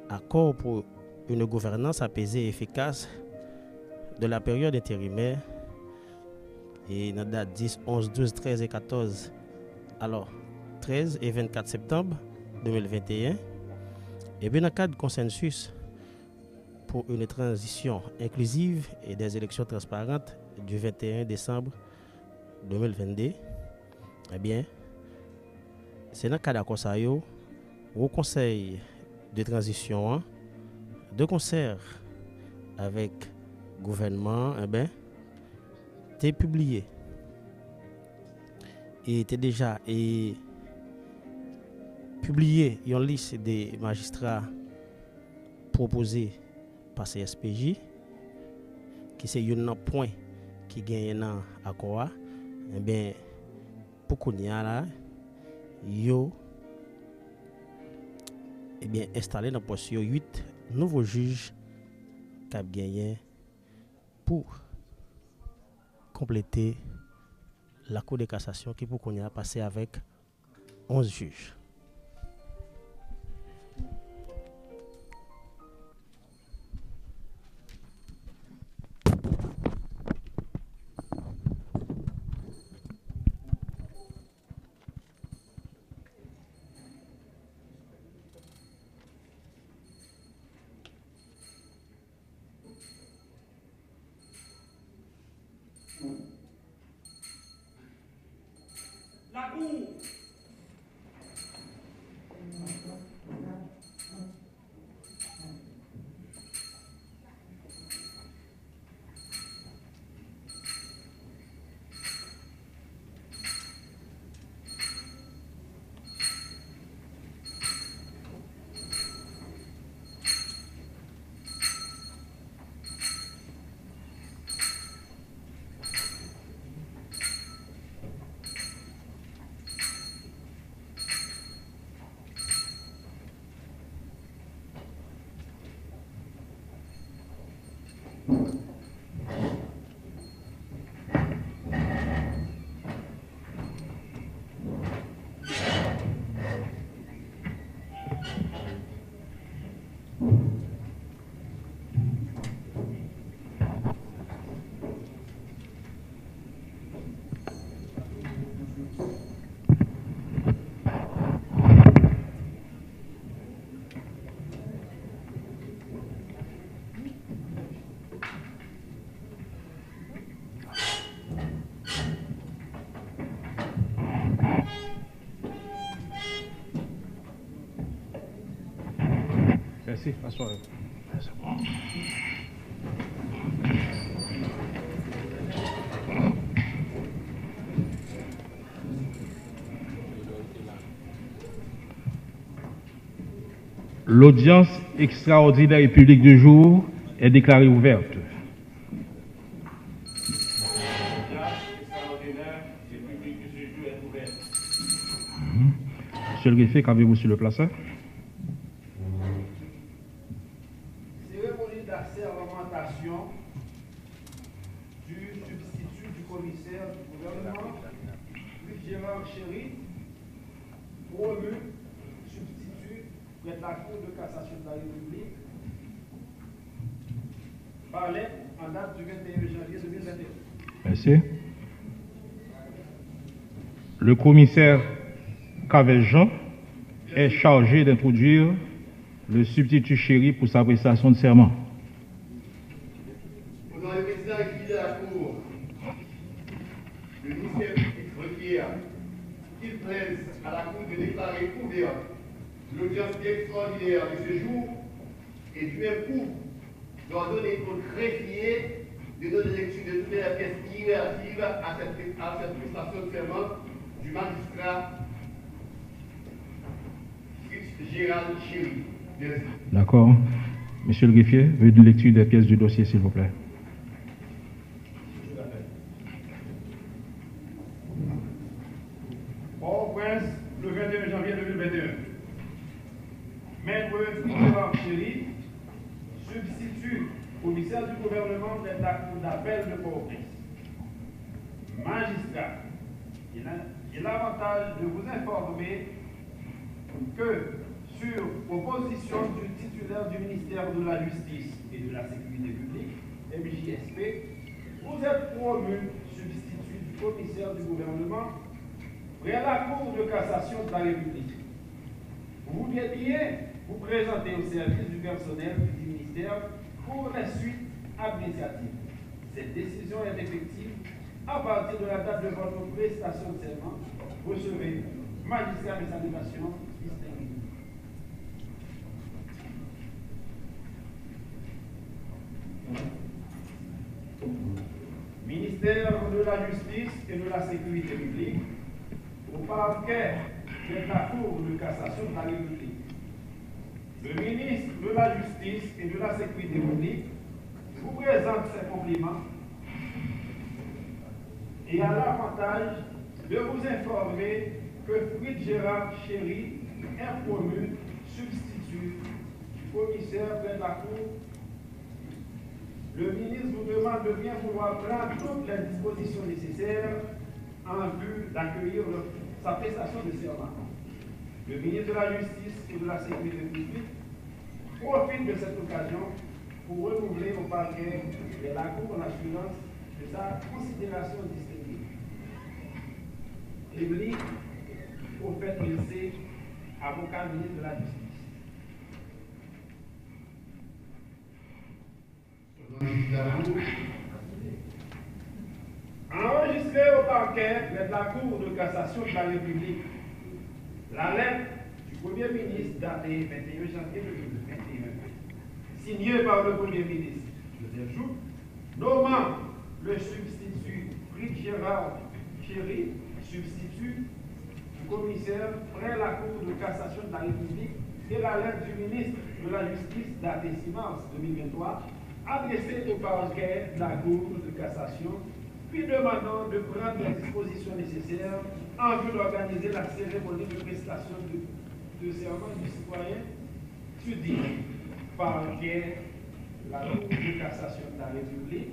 S1: d'accord pour une gouvernance apaisée et efficace de la période intérimaire et dans la date 10, 11, 12, 13 et 14, alors 13 et 24 septembre 2021, et bien dans le cadre de consensus pour une transition inclusive et des élections transparentes du 21 décembre 2022, eh bien, c'est dans le cadre d'accord ça au conseil de transition de concert avec gouvernement, eh bien, t'es publié et t'es déjà publié une liste des magistrats proposés par CSPJ qui c'est un point qui gagne un accord. Eh bien, pour qu'on y a là, yo eh bien installé dans poste 8 nouveaux juges qui ont gagné pour compléter la Cour de cassation qui pour qu'on y a passé avec 11 juges.
S9: La Cour
S3: Merci, assoyez. L'audience extraordinaire et publique du jour est déclarée ouverte. Monsieur le greffier, qu'avez-vous sur le placard?
S9: Cérémonie d'assermentation du substitut du commissaire du gouvernement, Louis-Gérard Chéry, promu substitut près de la Cour de cassation de la République, par lettre en date du 21 janvier 2021.
S3: Merci. Le commissaire Cavel-Jean est chargé d'introduire le substitut Chéry pour sa prestation de serment.
S4: Pendant le président qui de la Cour, le ministère public requiert qu'il plaise à la Cour de déclarer ouverte l'audience extraordinaire de ce jour et du même coup d'ordonner au greffier de donner lecture de toutes les pièces relatives à cette prestation de serment du magistrat Gérald Chéry. Merci.
S3: D'accord. Monsieur le greffier, veuillez une lecture des pièces du dossier, s'il vous plaît.
S9: Port-au-Prince, le 21 janvier 2021. Maître Gérard Chéry, substitut commissaire du gouvernement de la Cour d'appel de Port-au-Prince. Magistrat, il a l'avantage de vous informer que, sur proposition du titulaire du ministère de la Justice et de la Sécurité publique, MJSP, vous êtes promu substitut du commissaire du gouvernement près la Cour de cassation de la République. Vous vouliez bien vous présenter au service du personnel du ministère pour la suite administrative. Cette décision est effective à partir de la date de votre prestation de serment. Recevez magistrat de salutation distingué. Ministère de la Justice et de la Sécurité publique, au parquet de la Cour de cassation de la République. Le ministre de la Justice et de la Sécurité publique vous présente ses compliments et a l'avantage de vous informer que Fritz Gérard Chéry est promu substitut du commissaire de la Cour. Le ministre vous demande de bien vouloir prendre toutes les dispositions nécessaires en vue d'accueillir sa prestation de serment. Le ministre de la Justice et de la Sécurité publique profite de cette occasion pour renouveler au parquet de la Cour en assurance de sa considération distinguée. Émilie, au fait Ilse, avocat ministre de la Justice. Enregistré au parquet de la Cour de cassation de la République, la lettre du Premier ministre datée 21 janvier 2021, signée par le Premier ministre Joseph Joux, nommant le substitut Fritz Gérard Chéry, substitut du commissaire près la Cour de cassation de la République, et la lettre du ministre de la Justice datée 6 mars 2023, adressée au parquet de la Cour de cassation, puis demandant de prendre les dispositions nécessaires en vue d'organiser la cérémonie de prestation de serment du citoyen, dit parquet de la Cour de cassation de la République,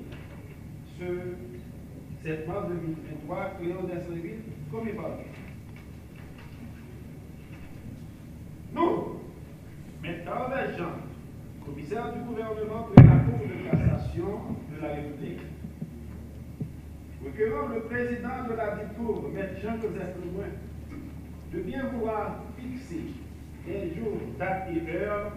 S9: ce 7 mars 2023, Cléon d'Esreville, comme parquet. Nous, maintenant, les gens, Commissaire du gouvernement de la Cour de cassation de la République. Requérant le président de la dite Cour, M. Jean-Joseph Lemoin, de bien vouloir fixer les jours, dates et heures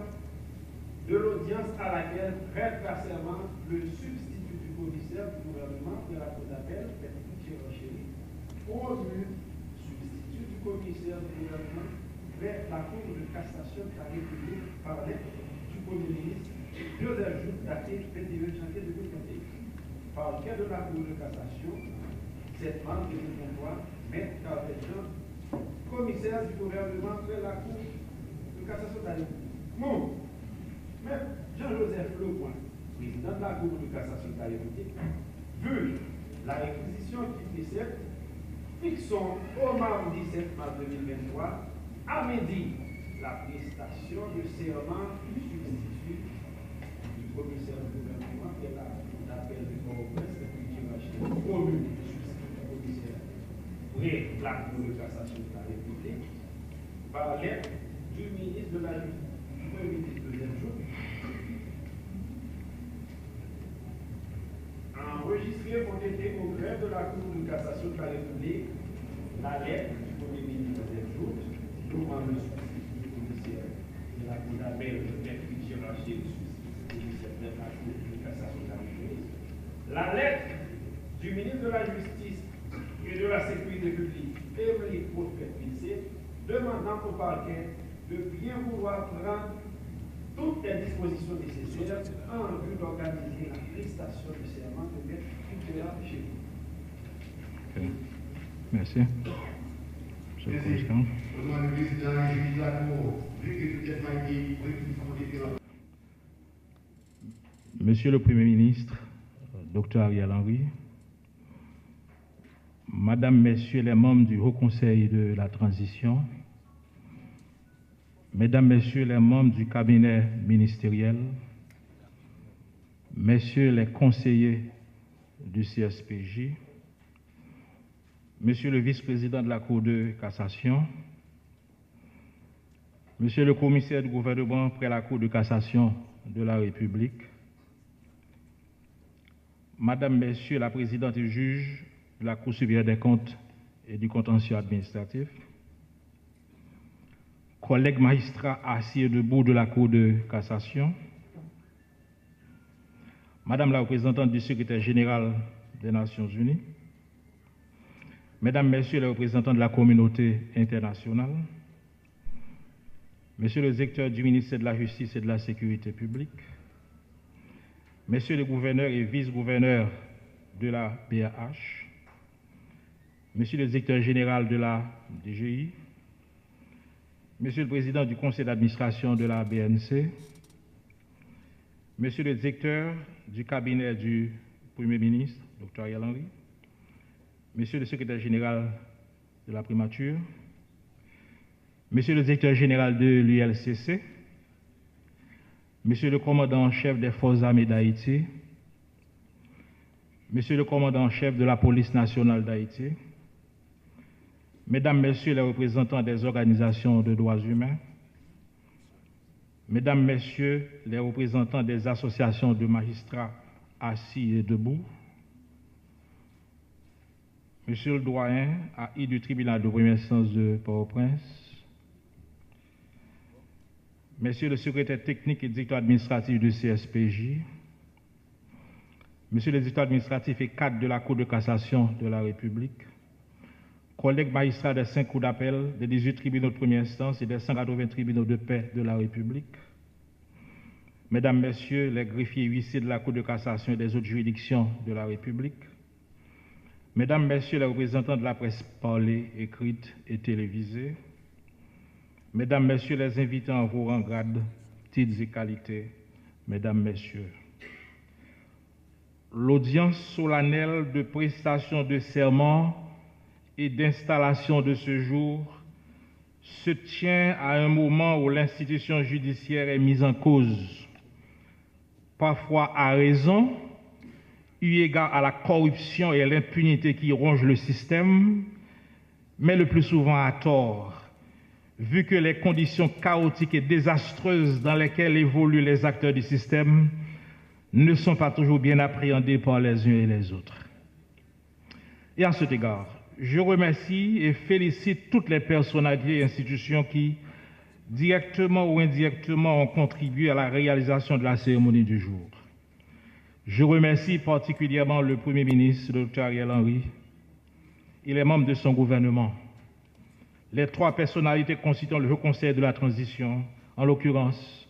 S9: de l'audience à laquelle prêtera serment le substitut du commissaire du gouvernement de la Cour d'appel, Patrick Chéri, promu substitut du commissaire du gouvernement près la Cour de cassation de la République par lettre du Premier ministre Joseph Jout, daté 21 janvier 2021. Par le cas de la Cour de cassation, cette membre de pouvoir M. Carvet Jean, commissaire du gouvernement près la Cour de cassation de la République. Non. M. Jean-Joseph Lemoin, président de la Cour de cassation de la République, veut la réquisition qui précède, fixons au mardi 17 mars 2023 à midi la prestation de serment du substitut du commissaire du gouvernement qui est la Cour d'appel de Port-au-Prince, promu substitut du commissaire près la Cour de cassation de la République par lettre du ministre de la Justice. Le ministre deuxième jour, enregistré pour été au greffe de la Cour de cassation de la République la lettre du Premier ministre deuxième jour, nommant le substitut du commissaire de la Cour d'appel de M. Giraché, le substitut du commissaire de la Cour de cassation de la République, la lettre du ministre de la Justice et de la Sécurité publique, Émile Prospect-Pissé, demandant au parquet de bien vouloir prendre toutes les dispositions nécessaires en vue d'organiser la prestation du serment de M. Nicolas Chéri.
S10: Merci. Monsieur le Président. Monsieur le Premier ministre, Dr Ariel Henry, Madame, Messieurs les membres du Haut Conseil de la Transition, Mesdames, Messieurs les membres du cabinet ministériel, Messieurs les conseillers du CSPJ, Monsieur le vice-président de la Cour de cassation, Monsieur le commissaire du gouvernement près la Cour de cassation de la République, Madame, Messieurs la présidente et juge de la Cour supérieure des comptes et du contentieux administratif, collègues magistrats assis et debout de la Cour de cassation, Madame la représentante du secrétaire général des Nations Unies, Mesdames, Messieurs les représentants de la communauté internationale, Monsieur le directeur du ministère de la Justice et de la Sécurité publique, Messieurs les gouverneurs et vice-gouverneurs de la BAH, Monsieur le directeur général de la DGI, Monsieur le président du conseil d'administration de la BNC, Monsieur le directeur du cabinet du Premier ministre, Dr Ariel Henry, Monsieur le secrétaire général de la primature, Monsieur le directeur général de l'ULCC, Monsieur le commandant en chef des forces armées d'Haïti, Monsieur le commandant en chef de la police nationale d'Haïti, Mesdames, Messieurs les représentants des organisations de droits humains, Mesdames, Messieurs les représentants des associations de magistrats assis et debout, Monsieur le doyen AI du tribunal de première instance de Port-au-Prince, Monsieur le secrétaire technique et directeur administratif du CSPJ, Monsieur le directeur administratif et cadre de la Cour de cassation de la République, collègues magistrats des 5 cours d'appel, des 18 tribunaux de première instance et des 180 tribunaux de paix de la République, Mesdames, Messieurs les greffiers huissiers de la Cour de cassation et des autres juridictions de la République, Mesdames, Messieurs les représentants de la presse parlée, écrite et télévisée, Mesdames, Messieurs les invités en vos rangs, grades, titres et qualités, Mesdames, Messieurs, l'audience solennelle de prestation de serment et d'installation de ce jour se tient à un moment où l'institution judiciaire est mise en cause, parfois à raison, eu égard à la corruption et à l'impunité qui rongent le système, mais le plus souvent à tort, vu que les conditions chaotiques et désastreuses dans lesquelles évoluent les acteurs du système ne sont pas toujours bien appréhendées par les uns et les autres. Et à cet égard, je remercie et félicite toutes les personnalités et institutions qui, directement ou indirectement, ont contribué à la réalisation de la cérémonie du jour. Je remercie particulièrement le Premier ministre, le Dr Ariel Henry, et les membres de son gouvernement, les trois personnalités constituant le Haut Conseil de la Transition, en l'occurrence,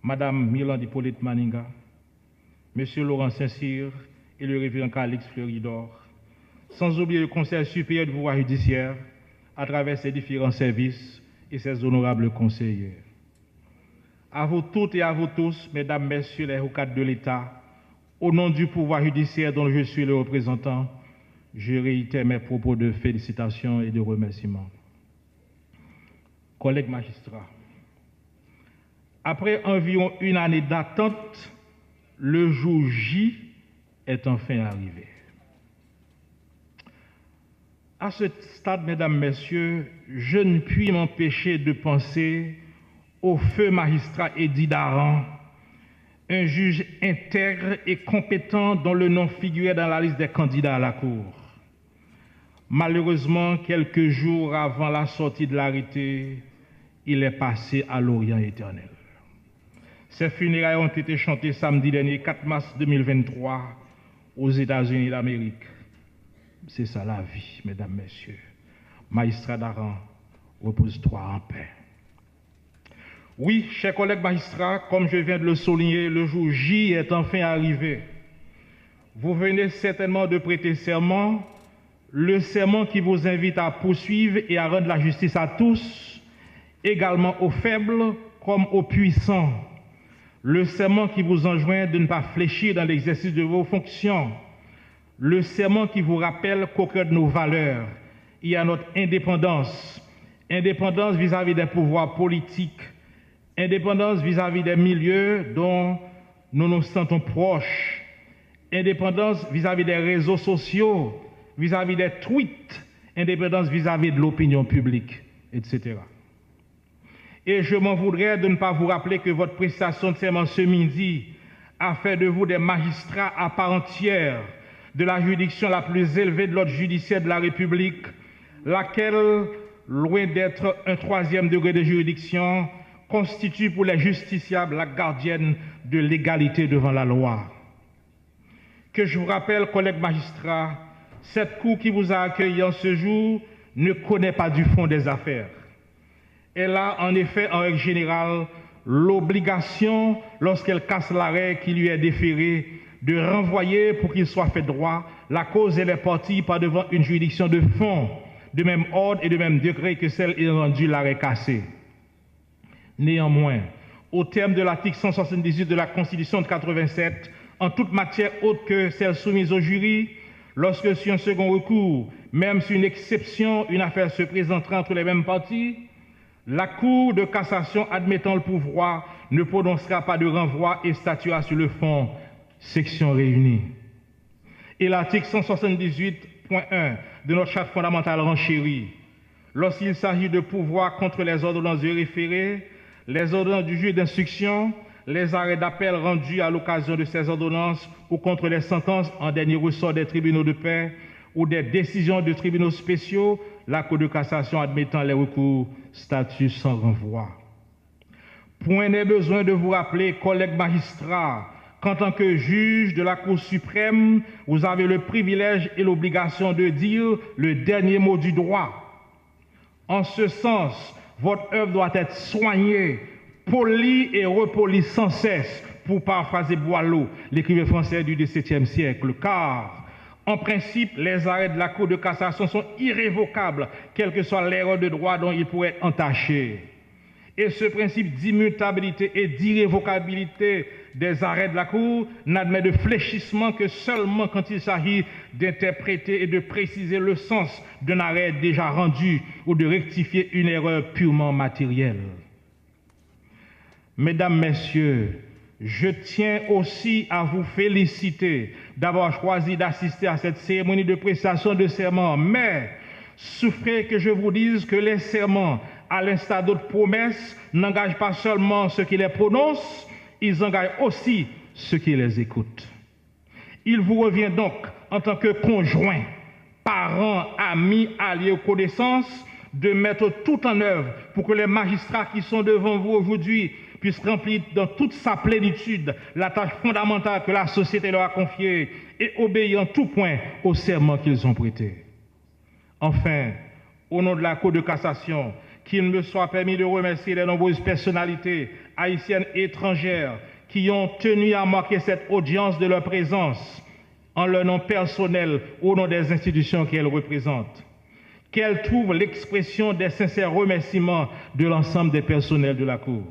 S10: Mme Mirland Hippolyte Maninga, M. Laurent Saint-Cyr et le révérend Calix Fleuridor, sans oublier le Conseil supérieur du pouvoir judiciaire à travers ses différents services et ses honorables conseillers. À vous toutes et à vous tous, Mesdames, Messieurs les hauts cadres de l'État, au nom du pouvoir judiciaire dont je suis le représentant, je réitère mes propos de félicitations et de remerciements. Collègues magistrats, après environ une année d'attente, le jour J est enfin arrivé. À ce stade, Mesdames, Messieurs, je ne puis m'empêcher de penser au feu magistrat Eddy Daran, un juge intègre et compétent dont le nom figurait dans la liste des candidats à la Cour. Malheureusement, quelques jours avant la sortie de l'arrêté, il est passé à l'Orient éternel. Ses funérailles ont été chantées samedi dernier, 4 mars 2023, aux États-Unis d'Amérique. C'est ça la vie, Mesdames, Messieurs. Magistrat Daran, repose-toi en paix. Oui, chers collègues magistrats, comme je viens de le souligner, le jour J est enfin arrivé. Vous venez certainement de prêter serment, le serment qui vous invite à poursuivre et à rendre la justice à tous, également aux faibles comme aux puissants. Le serment qui vous enjoint de ne pas fléchir dans l'exercice de vos fonctions. Le serment qui vous rappelle qu'au cœur de nos valeurs, il y a notre indépendance. Indépendance vis-à-vis des pouvoirs politiques, indépendance vis-à-vis des milieux dont nous nous sentons proches, indépendance vis-à-vis des réseaux sociaux, vis-à-vis des tweets, indépendance vis-à-vis de l'opinion publique, etc. Et je m'en voudrais de ne pas vous rappeler que votre prestation de serment ce midi a fait de vous des magistrats à part entière de la juridiction la plus élevée de l'ordre judiciaire de la République, laquelle, loin d'être un 3e degré de juridiction, constitue pour les justiciables la gardienne de l'égalité devant la loi. Que je vous rappelle, collègues magistrats, cette cour qui vous a accueilli en ce jour ne connaît pas du fond des affaires. Elle a en effet, en règle générale, l'obligation, lorsqu'elle casse l'arrêt qui lui est déféré, de renvoyer pour qu'il soit fait droit la cause et les parties par devant une juridiction de fond, de même ordre et de même degré que celle ayant rendu l'arrêt cassé. Néanmoins, au terme de l'article 178 de la Constitution de 87, en toute matière autre que celle soumise au jury, lorsque sur un second recours, même sur une exception, une affaire se présentera entre les mêmes parties, la Cour de cassation admettant le pouvoir ne prononcera pas de renvoi et statuera sur le fond, section réunie. Et l'article 178.1 de notre charte fondamentale renchérit, lorsqu'il s'agit de pouvoir contre les ordonnances de référé, les ordonnances du juge d'instruction, les arrêts d'appel rendus à l'occasion de ces ordonnances ou contre les sentences en dernier ressort des tribunaux de paix ou des décisions de tribunaux spéciaux, la Cour de cassation admettant les recours statut sans renvoi. Point n'est besoin de vous rappeler, collègues magistrats, qu'en tant que juge de la Cour suprême, vous avez le privilège et l'obligation de dire le dernier mot du droit. En ce sens, votre œuvre doit être soignée, polie et repolie sans cesse, pour paraphraser Boileau, l'écrivain français du XVIIe siècle, car, en principe, les arrêts de la Cour de cassation sont irrévocables, quelle que soit l'erreur de droit dont ils pourraient être entachés. Et ce principe d'immutabilité et d'irrévocabilité des arrêts de la Cour n'admet de fléchissement que seulement quand il s'agit d'interpréter et de préciser le sens d'un arrêt déjà rendu ou de rectifier une erreur purement matérielle. Mesdames, Messieurs, je tiens aussi à vous féliciter d'avoir choisi d'assister à cette cérémonie de prestation de serment, mais souffrez que je vous dise que les serments à l'instar d'autres promesses, n'engagent pas seulement ceux qui les prononcent, ils engagent aussi ceux qui les écoutent. Il vous revient donc, en tant que conjoints, parents, amis, alliés ou connaissances, de mettre tout en œuvre pour que les magistrats qui sont devant vous aujourd'hui puissent remplir dans toute sa plénitude la tâche fondamentale que la société leur a confiée et obéir en tout point au serment qu'ils ont prêté. Enfin, au nom de la Cour de cassation, qu'il me soit permis de remercier les nombreuses personnalités haïtiennes et étrangères qui ont tenu à marquer cette audience de leur présence en leur nom personnel au nom des institutions qu'elles représentent. Qu'elles trouvent l'expression des sincères remerciements de l'ensemble des personnels de la Cour.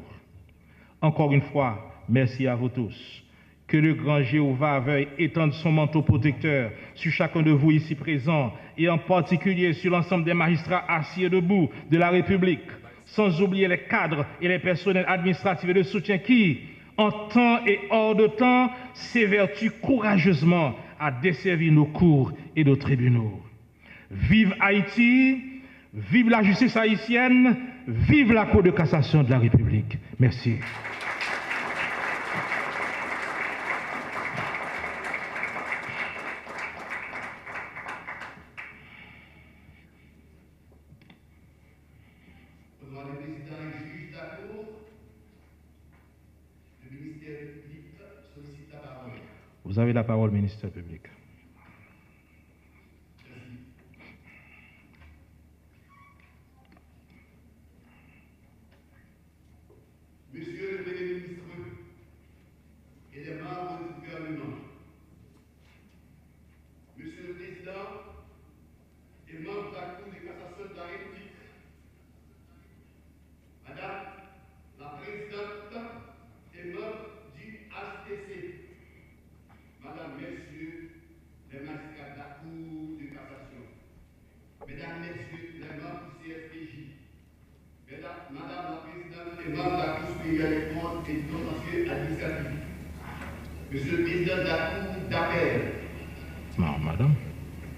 S10: Encore une fois, merci à vous tous. Que le grand Jéhovah veuille étendre son manteau protecteur sur chacun de vous ici présents et en particulier sur l'ensemble des magistrats assis et debout de la République, sans oublier les cadres et les personnels administratifs et de soutien qui, en temps et hors de temps, s'évertuent courageusement à desservir nos cours et nos tribunaux. Vive Haïti, vive la justice haïtienne, vive la Cour de cassation de la République. Merci. Vous avez la parole, ministère public.
S4: Monsieur le Premier ministre et les membres du gouvernement, Monsieur le Président et membres de la Cour de cassation de la République, Madame la Présidente et membres du HTC, Madame, Messieurs les magistrats de la Cour de cassation, Mesdames, Messieurs les membres du CSPJ, Madame la Présidente et membres de la Cour supérieure des comptes et du contentieux administratif, Monsieur le Président de la Cour d'appel,
S10: Non, Madame.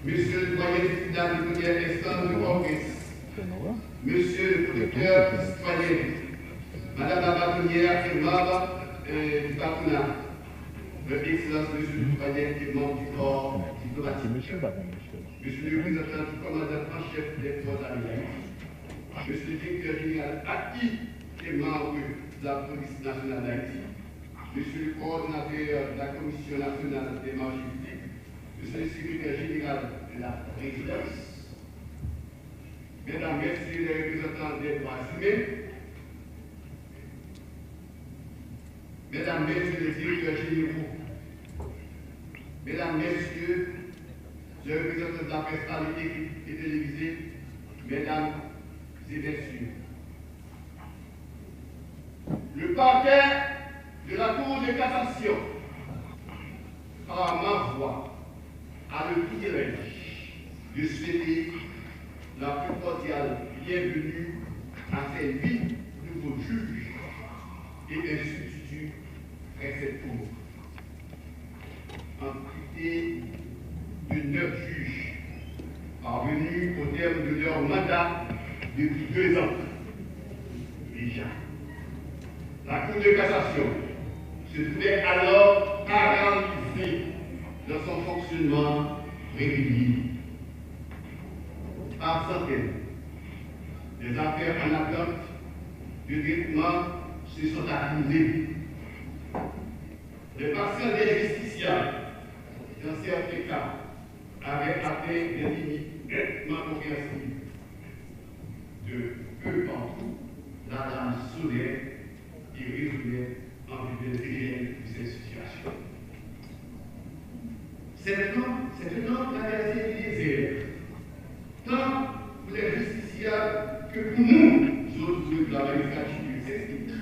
S4: Monsieur le doyen du tribunal de première instance de Congrès, Monsieur le protecteur citoyen, Madame la bâtonnière et membre du patronat, Excellence Monsieur le doyen et membre du corps diplomatique, Monsieur le représentant du commandant en chef des forces armées, Monsieur le directeur général acquis et membre de la police nationale d'Haïti, Monsieur le coordonnateur de la Commission nationale des marchés publics, Monsieur le secrétaire général de la présidence, Mesdames, Messieurs les représentants des droits humains, Mesdames, Messieurs les directeurs généraux, Mesdames, Messieurs les représentants de la presse parlée et télévisée, Mesdames et Messieurs, le parquet de la Cour de cassation, par ma voix, a le privilège de souhaiter la plus cordiale bienvenue à ces 8 nouveaux juges et un substitut près cette cour. En qualité de 9 juges parvenus au terme de leur mandat depuis 2 ans. Déjà, la Cour de cassation se trouvait alors paralysée dans son fonctionnement régulier. Par centaines, les affaires en attente de traitement se sont accumulées. Les patients des justiciables, dans certains cas, avaient atteint des limites nettement compréhensibles. De peu partout, la dame soudait et résolvait en vue de ces situations. Cette norme traversait les déserts, tant pour les justiciables que pour nous, autres de la magistrature s'explique.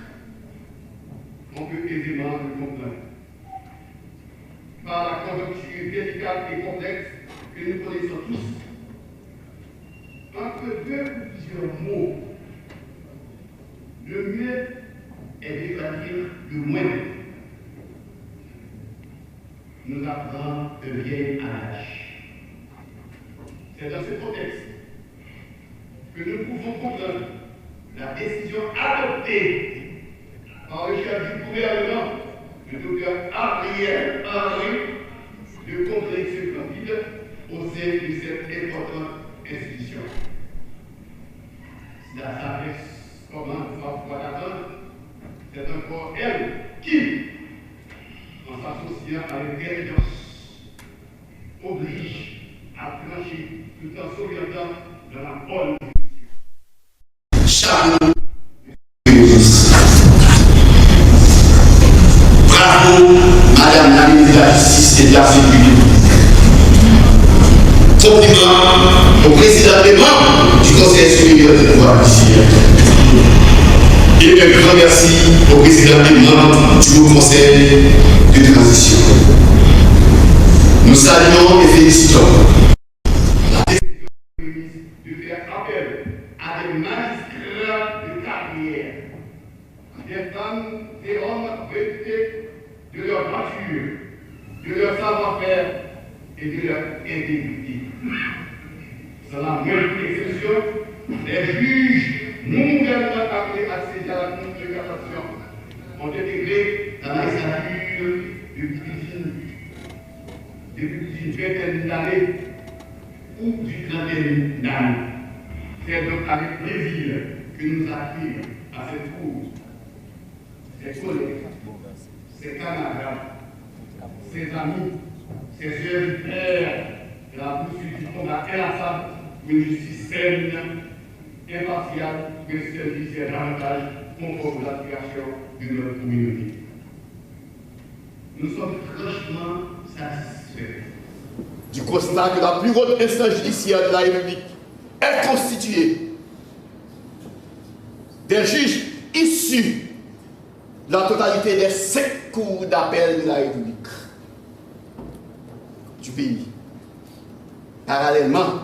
S4: On peut aisément le comprendre. Par la conjoncture délicate et complexe que nous connaissons tous, entre 2 ou plusieurs mots, le mieux est d'évaluer le moins. Nous apprend un vieil âge. C'est dans ce contexte que nous pouvons comprendre la décision adoptée par le chef du gouvernement, le docteur Ariel Henry, de contrer ce candidat au sein de cette importante institution. Si la sagesse commence parfois d'attendre, c'est encore elle qui, en s'associant à l'intelligence, oblige à trancher tout en s'orientant dans la bonne direction.
S11: Bravo, Madame la ministre de la Justice et de la Sécurité. Compliment au président des membres du Conseil supérieur des pouvoirs judiciaires. Et un grand merci au président des membres du Haut Conseil de transition. Nous saluons et félicitons la décision
S4: du ministre de faire appel à des magistrats de carrière, des femmes, des hommes réputés de leur nature, de leur savoir-faire et de leur intégrité. Sans la moindre exception, les juges nouvellement appelés à saisir la Cour de cassation ont intégré la magistrature depuis une vingtaine d'années ou d'une trentaine d'années. C'est donc avec plaisir que nous accueillons à cette cour ses collègues, ses camarades, ses amis, ses sœurs et frères de la poursuite du combat inlassable pour une justice saine, impartiale, que le système judiciaire davantage conforme aux aspirations de notre communauté. Nous sommes franchement satisfaits
S11: du constat que la plus haute instance judiciaire de la République est constituée des juges issus de la totalité des 5 cours d'appel de la République du pays. Parallèlement,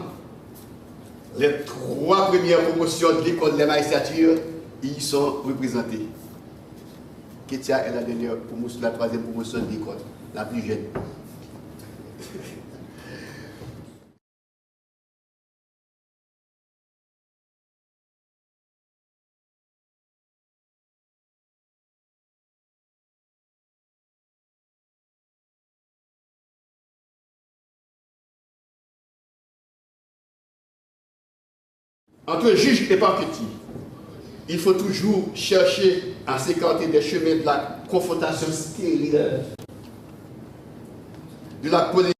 S11: les 3 premières promotions de l'école des magistratures y sont représentées. Ketia est la dernière promotion, la 3e promotion de l'école, la plus jeune. Entre juge et parquetier, il faut toujours chercher à s'écarter des chemins de la confrontation stérile, de la polémique.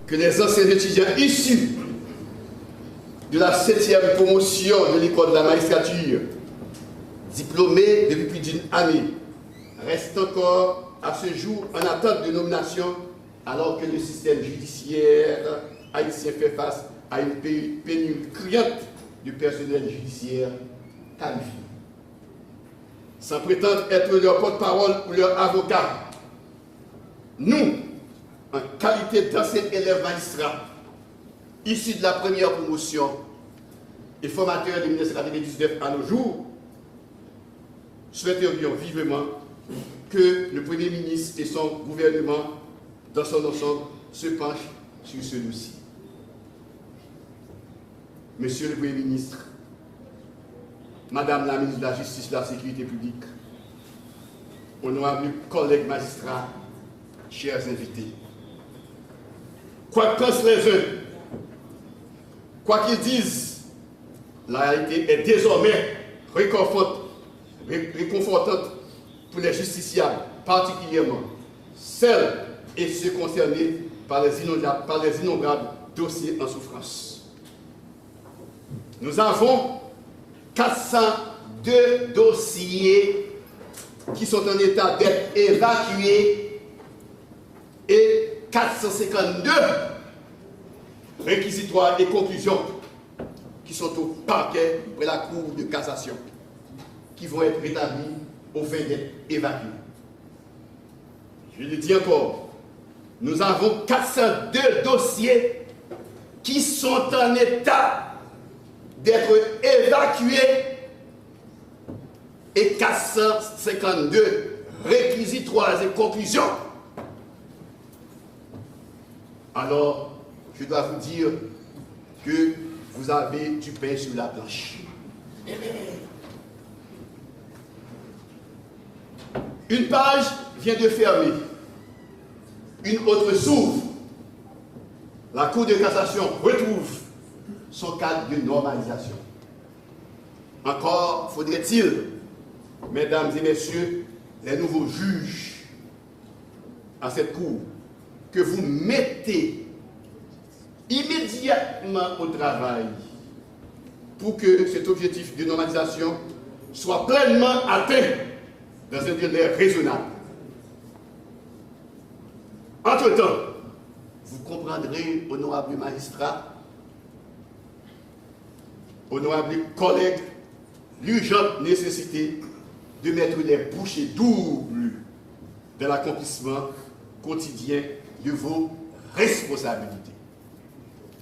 S11: Que les anciens étudiants issus de la 7e promotion de l'école de la magistrature, diplômés depuis plus d'une année, restent encore à ce jour en attente de nomination, alors que le système judiciaire haïtien fait face à une pénurie criante de personnel judiciaire qualifié. Sans prétendre être leur porte-parole ou leur avocat, nous, en qualité d'anciens élèves magistrats, issus de la première promotion et formateurs de 1999 à nos jours, souhaiterions vivement que le Premier ministre et son gouvernement, dans son ensemble, se penchent sur ce dossier. Monsieur le Premier ministre, Madame la ministre de la Justice et de la Sécurité publique, honorables collègues magistrats, chers invités, quoi que pensent les uns, quoi qu'ils disent, la réalité est désormais réconfortante pour les justiciables, particulièrement celles et ceux concernés par les innombrables dossiers en souffrance. Nous avons 402 dossiers qui sont en état d'être évacués et 452 réquisitoires et conclusions qui sont au parquet de la Cour de cassation, qui vont être rétablis au fin d'être évacués. Je le dis encore, nous avons 402 dossiers qui sont en état d'être évacués et 452 réquisitoires et conclusions, alors je dois vous dire que vous avez du pain sur la planche. Une page vient de fermer, une autre s'ouvre. La Cour de cassation retrouve son cadre de normalisation. Encore faudrait-il, mesdames et messieurs, les nouveaux juges à cette Cour, que vous mettez immédiatement au travail pour que cet objectif de normalisation soit pleinement atteint dans un délai raisonnable. Entre-temps, vous comprendrez, honorables magistrats, honorables collègues, l'urgente nécessité de mettre les bouchées doubles dans l'accomplissement quotidien de vos responsabilités.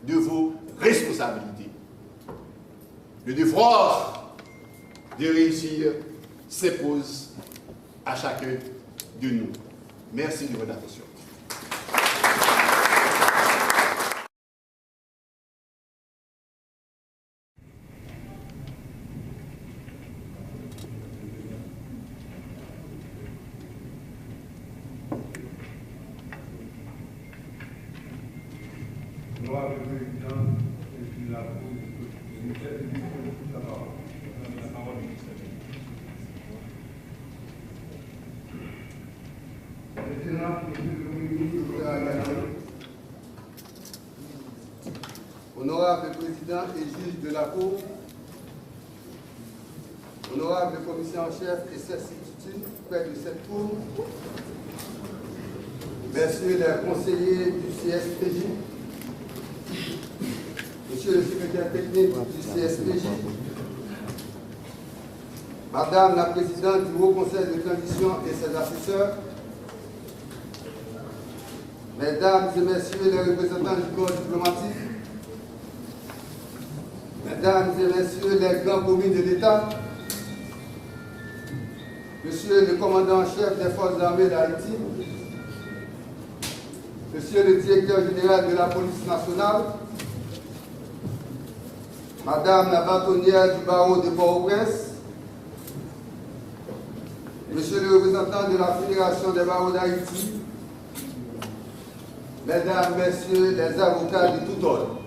S11: De vos responsabilités. Le devoir de réussir s'impose à chacun de nous. Merci de votre attention.
S12: Honorable Président, je suis là pour la parole. Excellence, Monsieur le Premier ministre, honorable Président et juge de la Cour, honorable commissaire en chef et ses substituts près de cette Cour, messieurs les conseillers du CSPJ, monsieur le secrétaire technique du CSPJ, madame la présidente du Haut Conseil de transition et ses assesseurs, mesdames et messieurs les représentants du corps diplomatique, mesdames et messieurs les grands commis de l'État, monsieur le commandant en chef des forces armées d'Haïti, monsieur le directeur général de la police nationale, madame la bâtonnière du barreau de Port-au-Prince, monsieur le représentant de la Fédération des barreaux d'Haïti, mesdames, messieurs les avocats de tout ordre.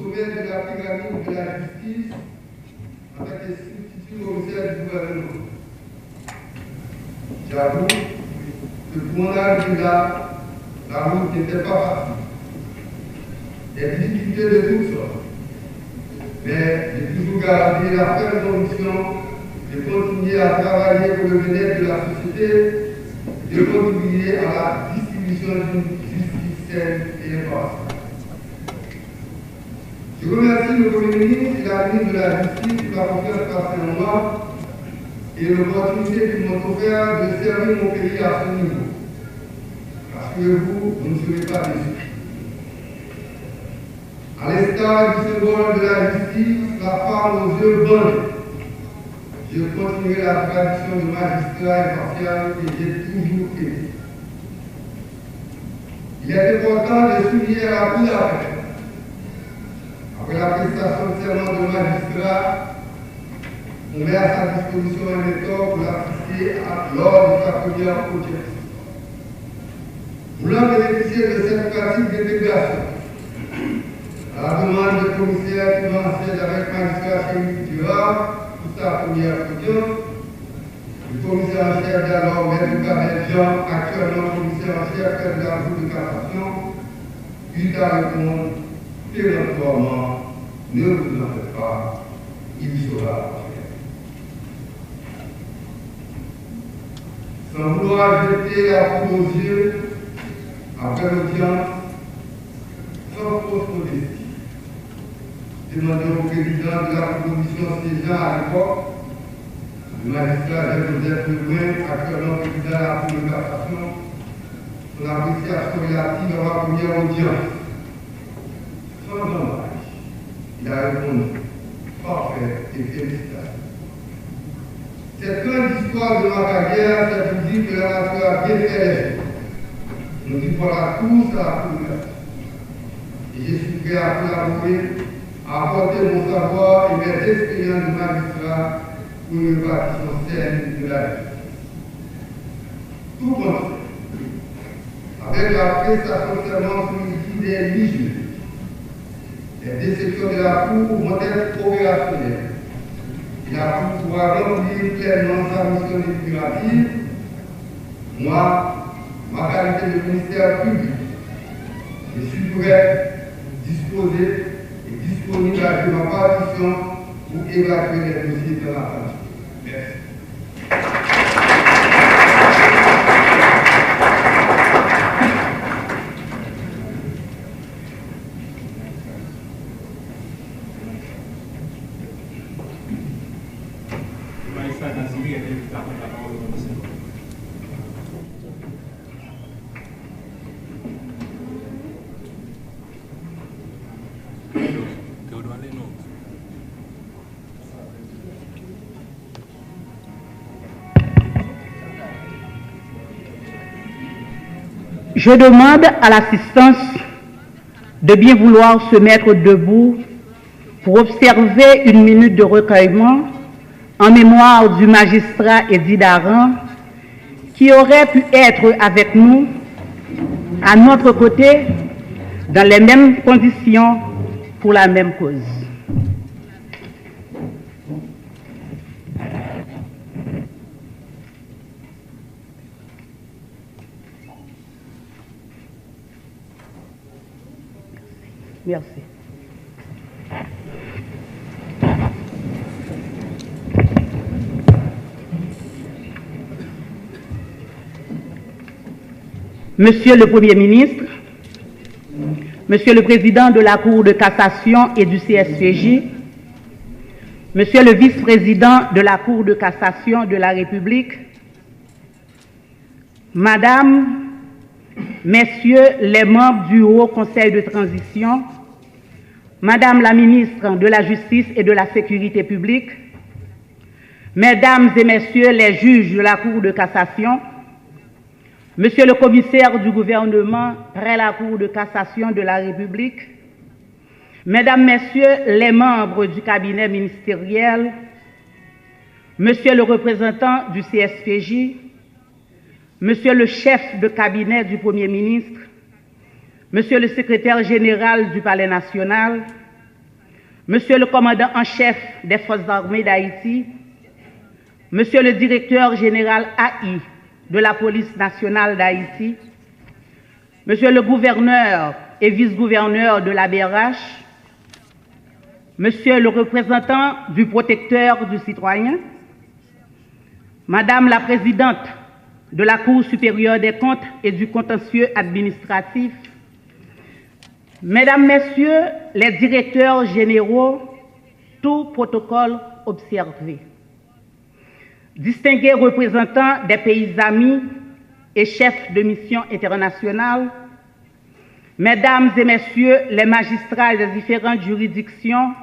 S12: De la pyramide de la justice avec les substituts commissaires du gouvernement. J'avoue que pour en arriver là, la route n'était pas facile. Des difficultés de toutes sortes. Mais j'ai toujours gardé la ferme conviction de continuer à travailler pour le bien-être de la société, de contribuer à la distribution d'une justice saine et impartiale. Je remercie le Premier ministre et la ministre de la Justice pour la confiance passée en moi et l'opportunité qu'ils m'ont offert de servir mon pays à ce niveau. Parce que vous ne serez pas déçus. À l'instar du symbole de la justice, la femme aux yeux bons, je continuerai la tradition de magistrat impartial que j'ai toujours été. Il est important de souligner la cour d'appel. Après la prestation de serment de magistrat, on met à sa disposition un lecteur pour l'assister lors de sa première audience. Voulant bénéficier de cette pratique d'intégration, à la demande du commissaire qui m'enseigne avec magistrat Chérif Durard pour sa première audience, le commissaire en chef d'alors, M. Kabel Jean, actuellement commissaire en chef de la Cour de cassation, eut à répondre péremptoirement, ne vous en faites pas, il sera fait. Sans vouloir jeter la poudre aux yeux, après l'audience, sans fausse modestie, demandé au président de la commission siégeant à l'époque, le magistrat Joseph Lebrun, actuellement président de la Cour de cassation, son appréciation relative à ma première audience. Sans dommage, il a répondu parfait et félicitations. Cette grande histoire de ma carrière, c'est pour dire que la nature a bien fait les choses. Nous y voilà tous à la Cour de cassation. Et je suis prêt à collaborer, à apporter mon savoir et mes expériences de magistrat pour une répartition saine de la justice. Tout commence avec la prestation serment sur l'outil des juges. Les déceptions de la Cour vont être opérationnelles. Et la Cour pourra remplir pleinement sa mission législative. Moi, ma qualité de ministère public, je suis prêt, disposé et disponible à jouer ma partition pour évacuer les dossiers de la famille. Merci.
S5: Je demande à l'assistance de bien vouloir se mettre debout pour observer une minute de recueillement en mémoire du magistrat Eddy Daran qui aurait pu être avec nous, à notre côté, dans les mêmes conditions, pour la même cause. Merci. Monsieur le Premier ministre, Monsieur le Président de la Cour de cassation et du CSPJ, Monsieur le Vice-président de la Cour de cassation de la République, Madame, Messieurs les membres du Haut Conseil de transition, Madame la ministre de la Justice et de la Sécurité publique, Mesdames et Messieurs les juges de la Cour de cassation, Monsieur le commissaire du gouvernement près la Cour de cassation de la République, Mesdames, Messieurs les membres du cabinet ministériel, Monsieur le représentant du CSPJ, Monsieur le chef de cabinet du Premier ministre, Monsieur le secrétaire général du Palais national, Monsieur le commandant en chef des Forces armées d'Haïti, Monsieur le directeur général AI de la police nationale d'Haïti, Monsieur le gouverneur et vice-gouverneur de la BRH, Monsieur le représentant du protecteur du citoyen, Madame la présidente de la Cour supérieure des comptes et du contentieux administratif, Mesdames, Messieurs les directeurs généraux, tout protocole observé. Distingués représentants des pays amis et chefs de mission internationale, Mesdames et Messieurs les magistrats des différentes juridictions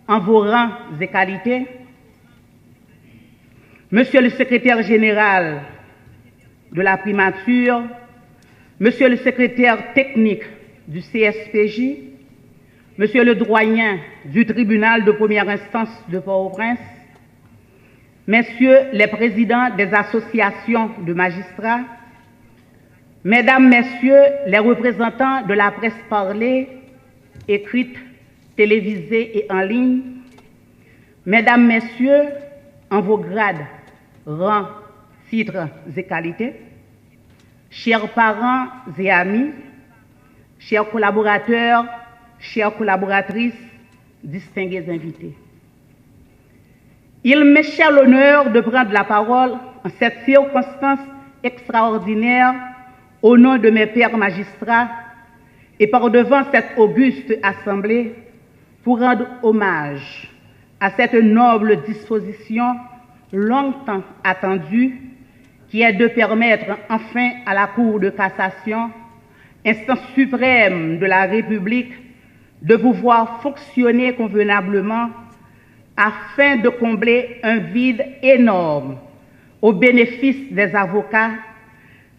S5: en vos rangs et qualités, Monsieur le secrétaire général de la primature, Monsieur le secrétaire technique du CSPJ, Monsieur le doyen du tribunal de première instance de Port-au-Prince, Messieurs les présidents des associations de magistrats, Mesdames, Messieurs les représentants de la presse parlée, écrite, télévisée et en ligne, Mesdames, Messieurs, en vos grades, rangs, titres et qualités, chers parents et amis, chers collaborateurs, chères collaboratrices, distingués invités. Il m'est cher l'honneur de prendre la parole en cette circonstance extraordinaire au nom de mes pairs magistrats et par devant cette auguste assemblée pour rendre hommage à cette noble disposition longtemps attendue qui est de permettre enfin à la Cour de cassation, instance suprême de la République, de pouvoir fonctionner convenablement afin de combler un vide énorme au bénéfice des avocats,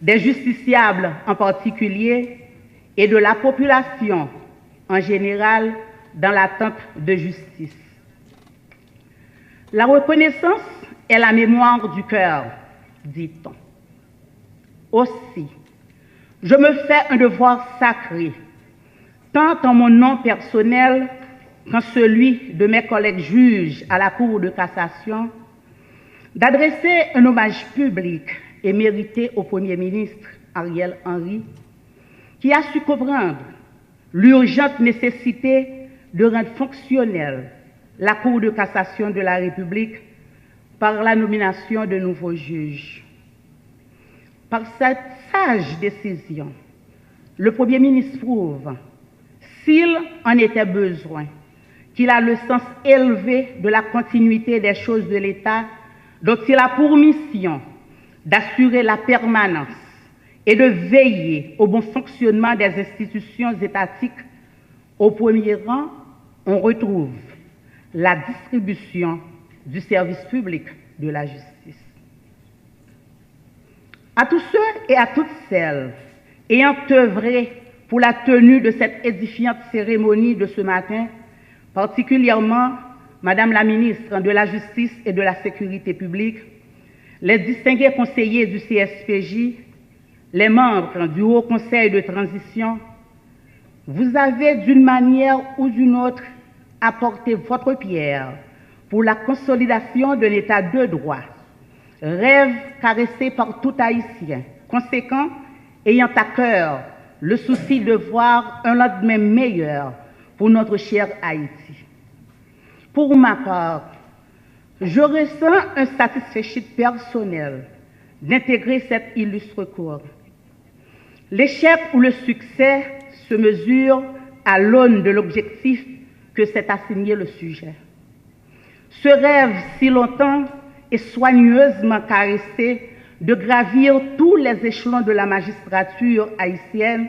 S5: des justiciables en particulier et de la population en général dans l'attente de justice. La reconnaissance est la mémoire du cœur, dit-on. Aussi, je me fais un devoir sacré, tant en mon nom personnel qu'en celui de mes collègues juges à la Cour de cassation, d'adresser un hommage public et mérité au Premier ministre Ariel Henry, qui a su comprendre l'urgente nécessité de rendre fonctionnelle la Cour de cassation de la République par la nomination de nouveaux juges. Par cette sage décision, le Premier ministre prouve, s'il en était besoin, qu'il a le sens élevé de la continuité des choses de l'État, dont il a pour mission d'assurer la permanence et de veiller au bon fonctionnement des institutions étatiques. Au premier rang, on retrouve la distribution du service public de la justice. À tous ceux et à toutes celles ayant œuvré pour la tenue de cette édifiante cérémonie de ce matin, particulièrement Madame la ministre de la Justice et de la Sécurité publique, les distingués conseillers du CSPJ, les membres du Haut Conseil de transition, vous avez d'une manière ou d'une autre apporté votre pierre pour la consolidation d'un État de droit, rêve caressé par tout Haïtien, conséquent, ayant à cœur le souci de voir un lendemain meilleur pour notre cher Haïti. Pour ma part, je ressens un satisfait personnel d'intégrer cette illustre cour. L'échec ou le succès se mesure à l'aune de l'objectif que s'est assigné le sujet. Ce rêve si longtemps et soigneusement caressé de gravir tous les échelons de la magistrature haïtienne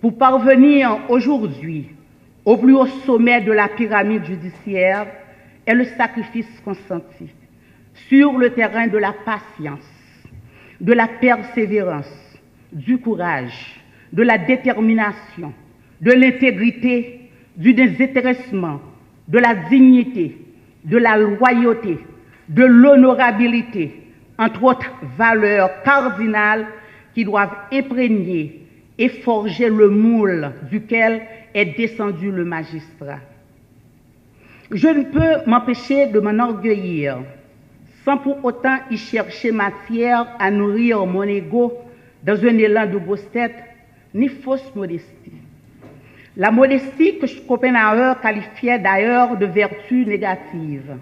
S5: pour parvenir aujourd'hui au plus haut sommet de la pyramide judiciaire est le sacrifice consenti sur le terrain de la patience, de la persévérance, du courage, de la détermination, de l'intégrité, du désintéressement, de la dignité, de la loyauté, de l'honorabilité, entre autres valeurs cardinales qui doivent imprégner et forger le moule duquel est descendu le magistrat. Je ne peux m'empêcher de m'enorgueillir, sans pour autant y chercher matière à nourrir mon ego dans un élan de grosse-tête, ni fausse modestie. La modestie que Schopenhauer qualifiait d'ailleurs de vertu négative.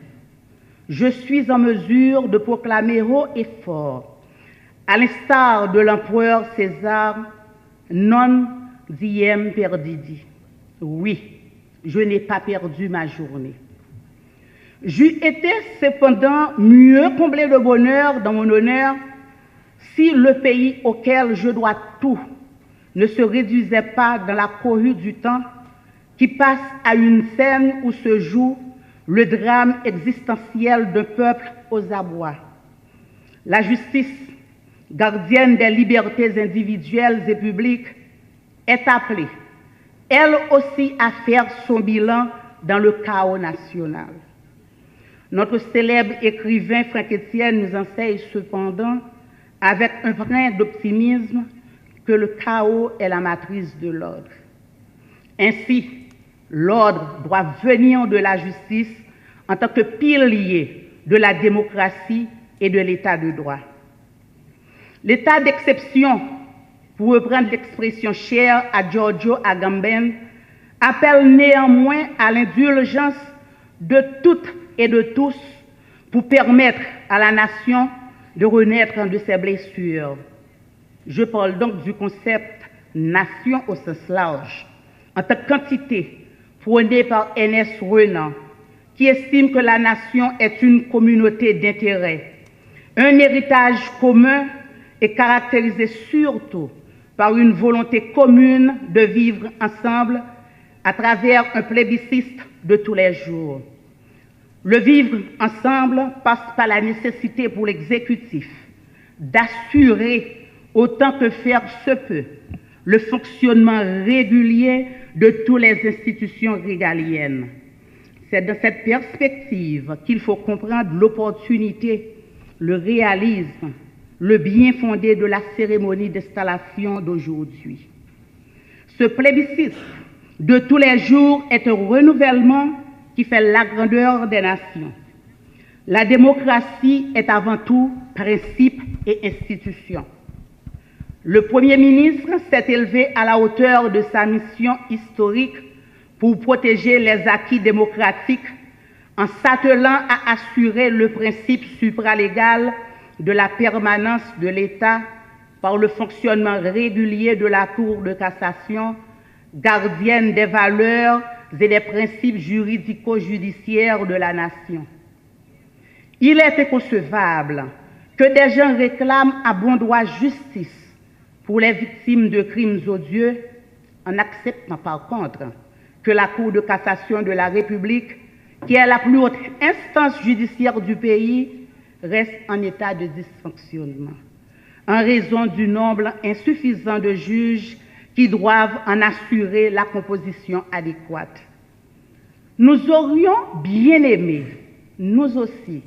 S5: Je suis en mesure de proclamer haut et fort, à l'instar de l'empereur César, non diem perdidi. Oui, je n'ai pas perdu ma journée. J'eus été cependant mieux comblé de bonheur dans mon honneur si le pays auquel je dois tout ne se réduisait pas dans la cohue du temps qui passe à une scène où se joue le drame existentiel d'un peuple aux abois. La justice, gardienne des libertés individuelles et publiques, est appelée, elle aussi, à faire son bilan dans le chaos national. Notre célèbre écrivain Franck Etienne nous enseigne cependant, avec un brin d'optimisme, que le chaos est la matrice de l'ordre. Ainsi, l'ordre doit venir de la justice en tant que pilier de la démocratie et de l'état de droit. L'état d'exception, pour reprendre l'expression chère à Giorgio Agamben, appelle néanmoins à l'indulgence de toutes et de tous pour permettre à la nation de renaître de ses blessures. Je parle donc du concept nation au sens large, en tant qu'entité prônée par Ernest Renan, qui estime que la nation est une communauté d'intérêts, un héritage commun et caractérisé surtout par une volonté commune de vivre ensemble à travers un plébiscite de tous les jours. Le vivre ensemble passe par la nécessité pour l'exécutif d'assurer autant que faire se peut le fonctionnement régulier de toutes les institutions régaliennes. C'est dans cette perspective qu'il faut comprendre l'opportunité, le réalisme, le bien fondé de la cérémonie d'installation d'aujourd'hui. Ce plébiscite de tous les jours est un renouvellement qui fait la grandeur des nations. La démocratie est avant tout principe et institution. Le Premier ministre s'est élevé à la hauteur de sa mission historique pour protéger les acquis démocratiques en s'attelant à assurer le principe supralégal de la permanence de l'État par le fonctionnement régulier de la Cour de cassation, gardienne des valeurs et des principes juridico-judiciaires de la nation. Il est inconcevable que des gens réclament à bon droit justice pour les victimes de crimes odieux, en acceptant par contre que la Cour de cassation de la République, qui est la plus haute instance judiciaire du pays, reste en état de dysfonctionnement, en raison du nombre insuffisant de juges qui doivent en assurer la composition adéquate. Nous aurions bien aimé, nous aussi,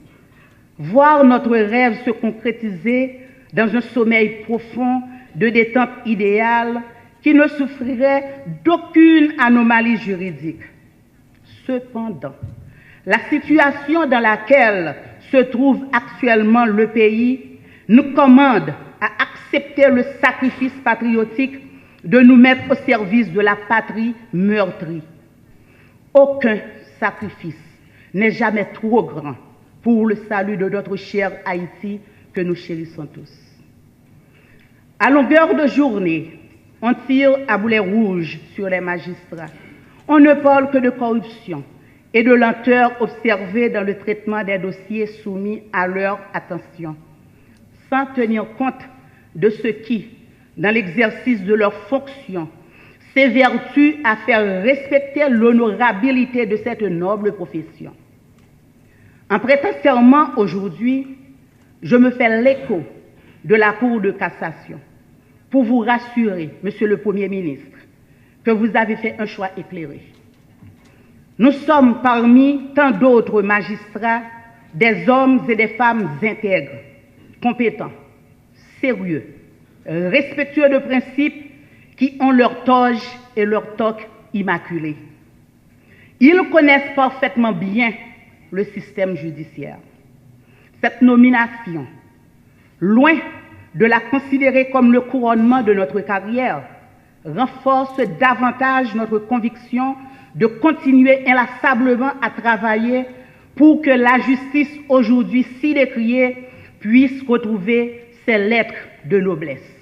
S5: voir notre rêve se concrétiser dans un sommeil profond de détente idéale qui ne souffrirait d'aucune anomalie juridique. Cependant, la situation dans laquelle se trouve actuellement le pays nous commande à accepter le sacrifice patriotique de nous mettre au service de la patrie meurtrie. Aucun sacrifice n'est jamais trop grand pour le salut de notre cher Haïti que nous chérissons tous. À longueur de journée, on tire à boulet rouge sur les magistrats. On ne parle que de corruption et de lenteur observée dans le traitement des dossiers soumis à leur attention, sans tenir compte de ce qui, dans l'exercice de leurs fonctions, s'évertuent à faire respecter l'honorabilité de cette noble profession. En prêtant serment aujourd'hui, je me fais l'écho de la Cour de cassation pour vous rassurer, Monsieur le Premier ministre, que vous avez fait un choix éclairé. Nous sommes parmi tant d'autres magistrats, des hommes et des femmes intègres, compétents, sérieux, respectueux de principes qui ont leur toge et leur toque immaculés. Ils connaissent parfaitement bien le système judiciaire. Cette nomination, loin de la considérer comme le couronnement de notre carrière, renforce davantage notre conviction de continuer inlassablement à travailler pour que la justice aujourd'hui si décriée puisse retrouver ses lettres de noblesse.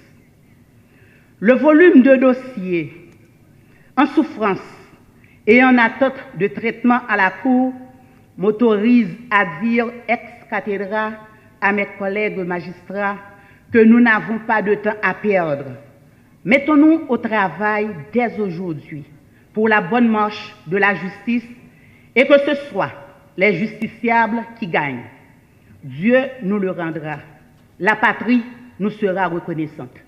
S5: Le volume de dossiers en souffrance et en attente de traitement à la Cour m'autorise à dire ex cathedra à mes collègues magistrats que nous n'avons pas de temps à perdre. Mettons-nous au travail dès aujourd'hui pour la bonne marche de la justice et que ce soit les justiciables qui gagnent. Dieu nous le rendra. La patrie nous sera reconnaissante.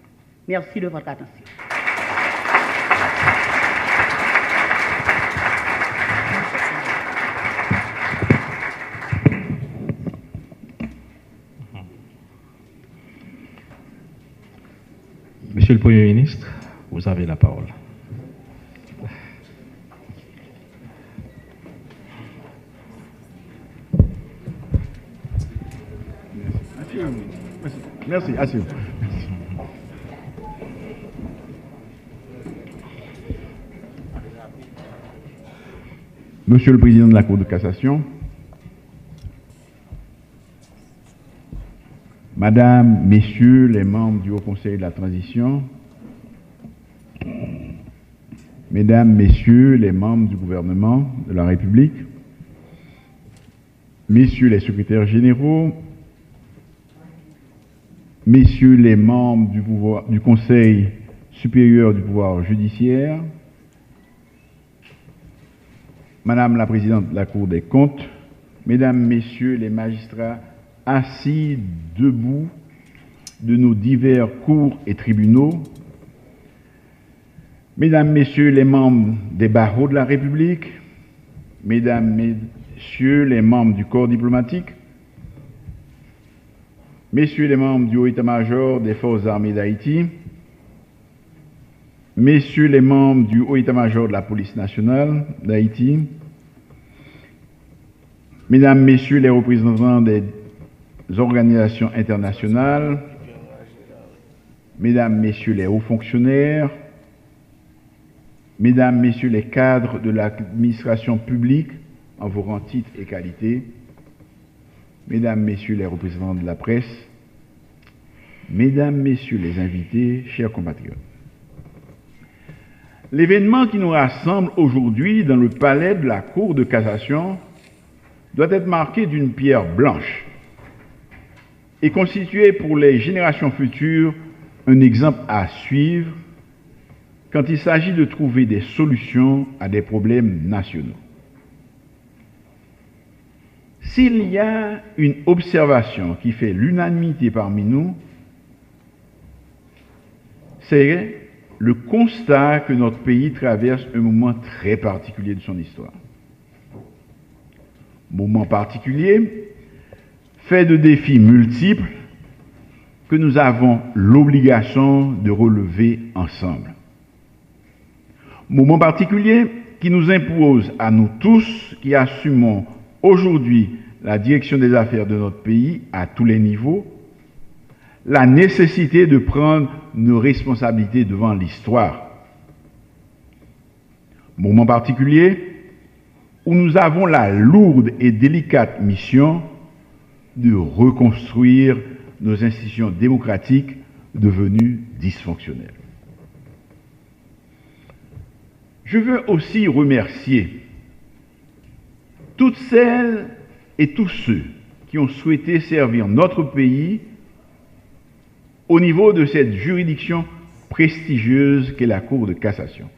S5: Merci de votre attention.
S10: Monsieur le Premier ministre, vous avez la parole.
S3: Merci, assure.
S13: Monsieur le Président de la Cour de cassation, Madame, Messieurs les membres du Haut Conseil de la Transition, Mesdames, Messieurs les membres du gouvernement de la République, Messieurs les secrétaires généraux, Messieurs les membres du Conseil supérieur du pouvoir judiciaire, Madame la Présidente de la Cour des comptes, Mesdames, Messieurs les magistrats assis debout de nos divers cours et tribunaux, Mesdames, Messieurs les membres des barreaux de la République, Mesdames, Messieurs les membres du corps diplomatique, Messieurs les membres du Haut État-major des Forces armées d'Haïti, Messieurs les membres du Haut État-major de la Police nationale d'Haïti, Mesdames, Messieurs les représentants des organisations internationales, Mesdames, Messieurs les hauts fonctionnaires, Mesdames, Messieurs les cadres de l'administration publique en vos rangs, titres et qualités, Mesdames, Messieurs les représentants de la presse, Mesdames, Messieurs les invités, chers compatriotes. L'événement qui nous rassemble aujourd'hui dans le palais de la Cour de cassation doit être marqué d'une pierre blanche et constituer pour les générations futures un exemple à suivre quand il s'agit de trouver des solutions à des problèmes nationaux. S'il y a une observation qui fait l'unanimité parmi nous, c'est le constat que notre pays traverse un moment très particulier de son histoire. Moment particulier, fait de défis multiples que nous avons l'obligation de relever ensemble. Moment particulier qui nous impose à nous tous qui assumons aujourd'hui la direction des affaires de notre pays à tous les niveaux, la nécessité de prendre nos responsabilités devant l'histoire. Moment particulier où nous avons la lourde et délicate mission de reconstruire nos institutions démocratiques devenues dysfonctionnelles. Je veux aussi remercier toutes celles et tous ceux qui ont souhaité servir notre pays au niveau de cette juridiction prestigieuse qu'est la Cour de cassation.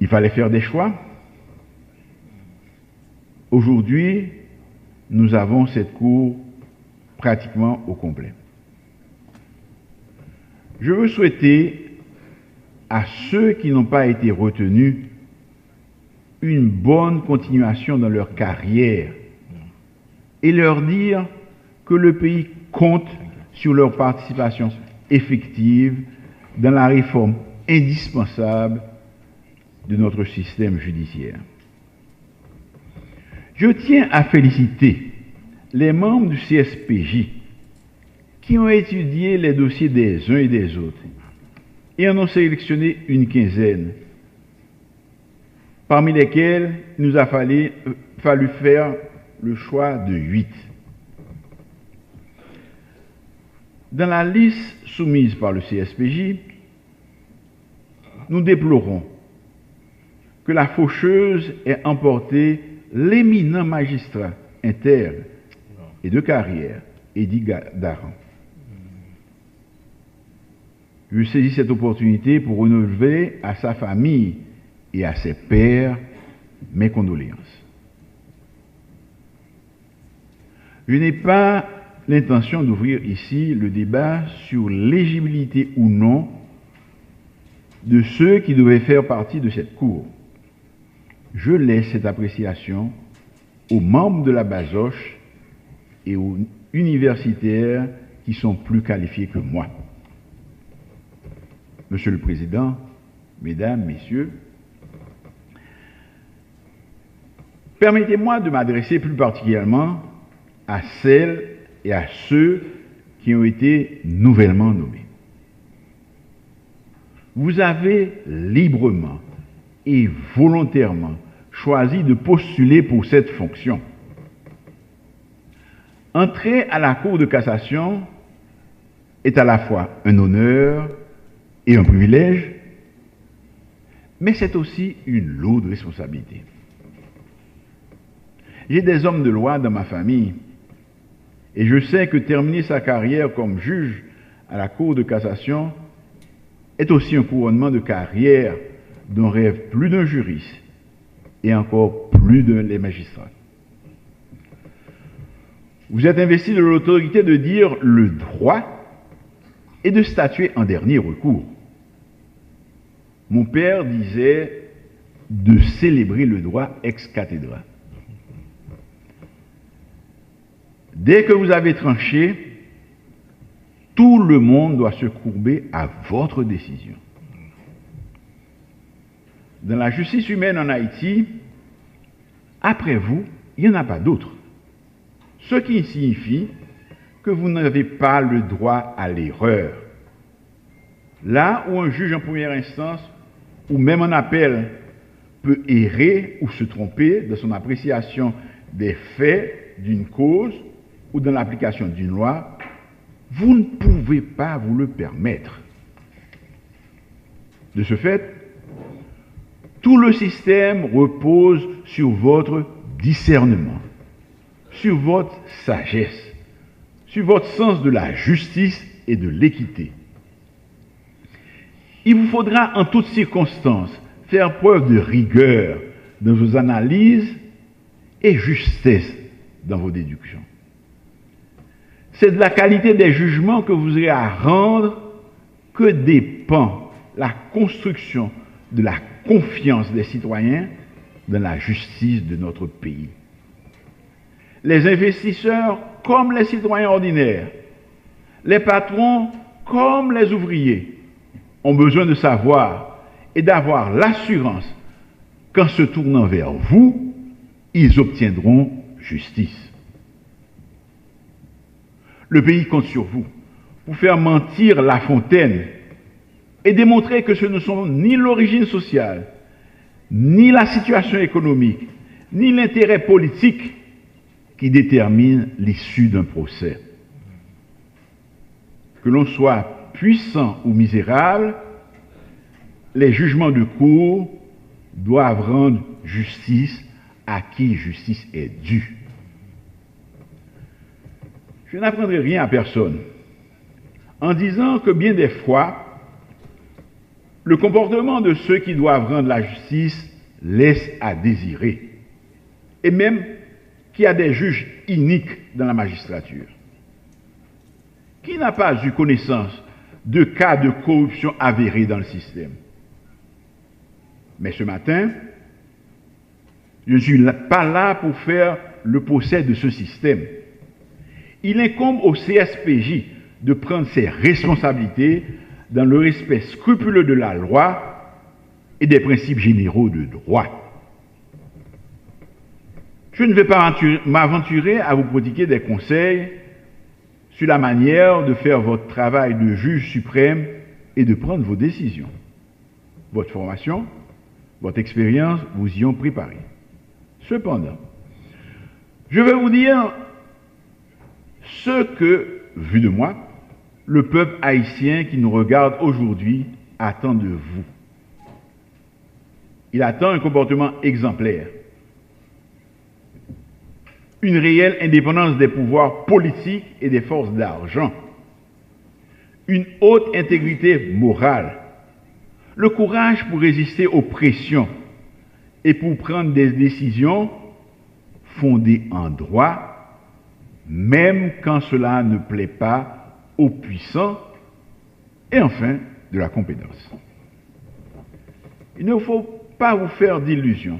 S13: Il fallait faire des choix. Aujourd'hui, nous avons cette Cour pratiquement au complet. Je veux souhaiter à ceux qui n'ont pas été retenus une bonne continuation dans leur carrière et leur dire que le pays compte sur leur participation effective dans la réforme indispensable de notre système judiciaire. Je tiens à féliciter les membres du CSPJ qui ont étudié les dossiers des uns et des autres et en ont sélectionné une quinzaine, parmi lesquels il nous a fallu faire le choix de 8. Dans la liste soumise par le CSPJ, nous déplorons que la faucheuse ait emporté l'éminent magistrat interne et de carrière, Eddy Daran. Je saisis cette opportunité pour renouveler à sa famille et à ses pairs mes condoléances. Je n'ai pas l'intention d'ouvrir ici le débat sur l'éligibilité ou non de ceux qui devaient faire partie de cette cour. Je laisse cette appréciation aux membres de la BASOCH et aux universitaires qui sont plus qualifiés que moi. Monsieur le Président, Mesdames, Messieurs, permettez-moi de m'adresser plus particulièrement à celles et à ceux qui ont été nouvellement nommés. Vous avez librement et volontairement choisi de postuler pour cette fonction. entrer à la Cour de cassation est à la fois un honneur et un privilège, mais c'est aussi une lourde responsabilité. J'ai des hommes de loi dans ma famille et je sais que terminer sa carrière comme juge à la Cour de cassation est aussi un couronnement de carrière dont rêve plus d'un juriste et encore plus d'un les magistrats. Vous êtes investi de l'autorité de dire le droit et de statuer en dernier recours. Mon père disait de célébrer le droit ex cathedra. Dès que vous avez tranché, tout le monde doit se courber à votre décision. Dans la justice humaine en Haïti, après vous, il n'y en a pas d'autre. Ce qui signifie que vous n'avez pas le droit à l'erreur. Là où un juge en première instance, ou même en appel, peut errer ou se tromper dans son appréciation des faits d'une cause ou dans l'application d'une loi, vous ne pouvez pas vous le permettre. De ce fait, tout le système repose sur votre discernement, sur votre sagesse, sur votre sens de la justice et de l'équité. Il vous faudra en toutes circonstances faire preuve de rigueur dans vos analyses et justesse dans vos déductions. C'est de la qualité des jugements que vous aurez à rendre que dépend la construction de la confiance des citoyens dans la justice de notre pays. Les investisseurs comme les citoyens ordinaires, les patrons comme les ouvriers, ont besoin de savoir et d'avoir l'assurance qu'en se tournant vers vous, ils obtiendront justice. Le pays compte sur vous pour faire mentir La Fontaine et démontrer que ce ne sont ni l'origine sociale, ni la situation économique, ni l'intérêt politique qui déterminent l'issue d'un procès. Que l'on soit puissant ou misérable, les jugements de cour doivent rendre justice à qui justice est due. Je n'apprendrai rien à personne en disant que bien des fois, le comportement de ceux qui doivent rendre la justice laisse à désirer, et même qu'il y a des juges iniques dans la magistrature. Qui n'a pas eu connaissance de cas de corruption avérés dans le système? Mais ce matin, je ne suis pas là pour faire le procès de ce système. Il incombe au CSPJ de prendre ses responsabilités dans le respect scrupuleux de la loi et des principes généraux de droit. Je ne vais pas m'aventurer à vous prodiguer des conseils sur la manière de faire votre travail de juge suprême et de prendre vos décisions. Votre formation, votre expérience vous y ont préparé. Cependant, je vais vous dire ce que, vu de moi, le peuple haïtien qui nous regarde aujourd'hui attend de vous. Il attend un comportement exemplaire, une réelle indépendance des pouvoirs politiques et des forces d'argent, une haute intégrité morale, le courage pour résister aux pressions et pour prendre des décisions fondées en droit, même quand cela ne plaît pas aux puissants, et enfin de la compétence. Il ne faut pas vous faire d'illusions.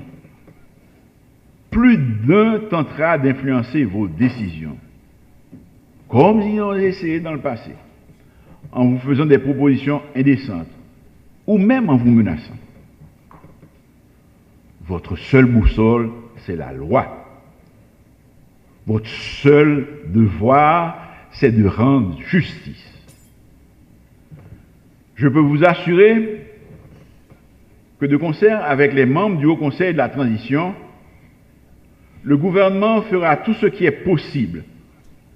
S13: Plus d'un tentera d'influencer vos décisions, comme ils ont essayé dans le passé, en vous faisant des propositions indécentes, ou même en vous menaçant. Votre seule boussole, c'est la loi. Votre seul devoir, c'est de rendre justice. Je peux vous assurer que de concert avec les membres du Haut Conseil de la Transition, le gouvernement fera tout ce qui est possible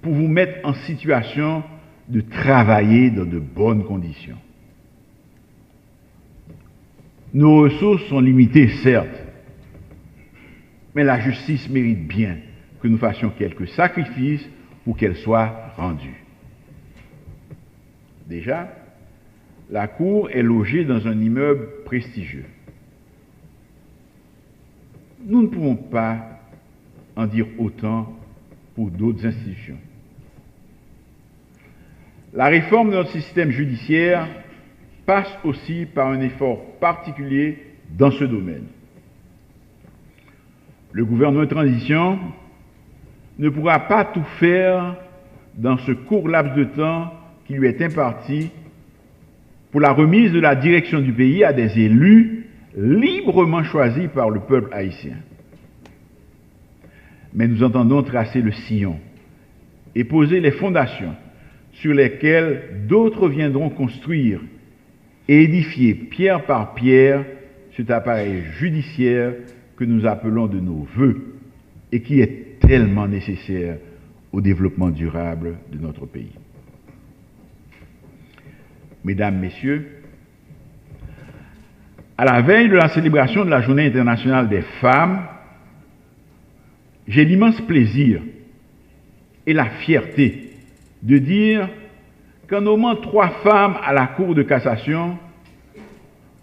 S13: pour vous mettre en situation de travailler dans de bonnes conditions. Nos ressources sont limitées, certes, mais la justice mérite bien que nous fassions quelques sacrifices pour qu'elle soit rendue. Déjà, la Cour est logée dans un immeuble prestigieux. Nous ne pouvons pas en dire autant pour d'autres institutions. La réforme de notre système judiciaire passe aussi par un effort particulier dans ce domaine. Le gouvernement de transition ne pourra pas tout faire dans ce court laps de temps qui lui est imparti pour la remise de la direction du pays à des élus librement choisis par le peuple haïtien. Mais nous entendons tracer le sillon et poser les fondations sur lesquelles d'autres viendront construire et édifier pierre par pierre cet appareil judiciaire que nous appelons de nos vœux et qui est tellement nécessaire au développement durable de notre pays. Mesdames, Messieurs, à la veille de la célébration de la Journée internationale des femmes, j'ai l'immense plaisir et la fierté de dire qu'en nommant 3 femmes à la Cour de cassation,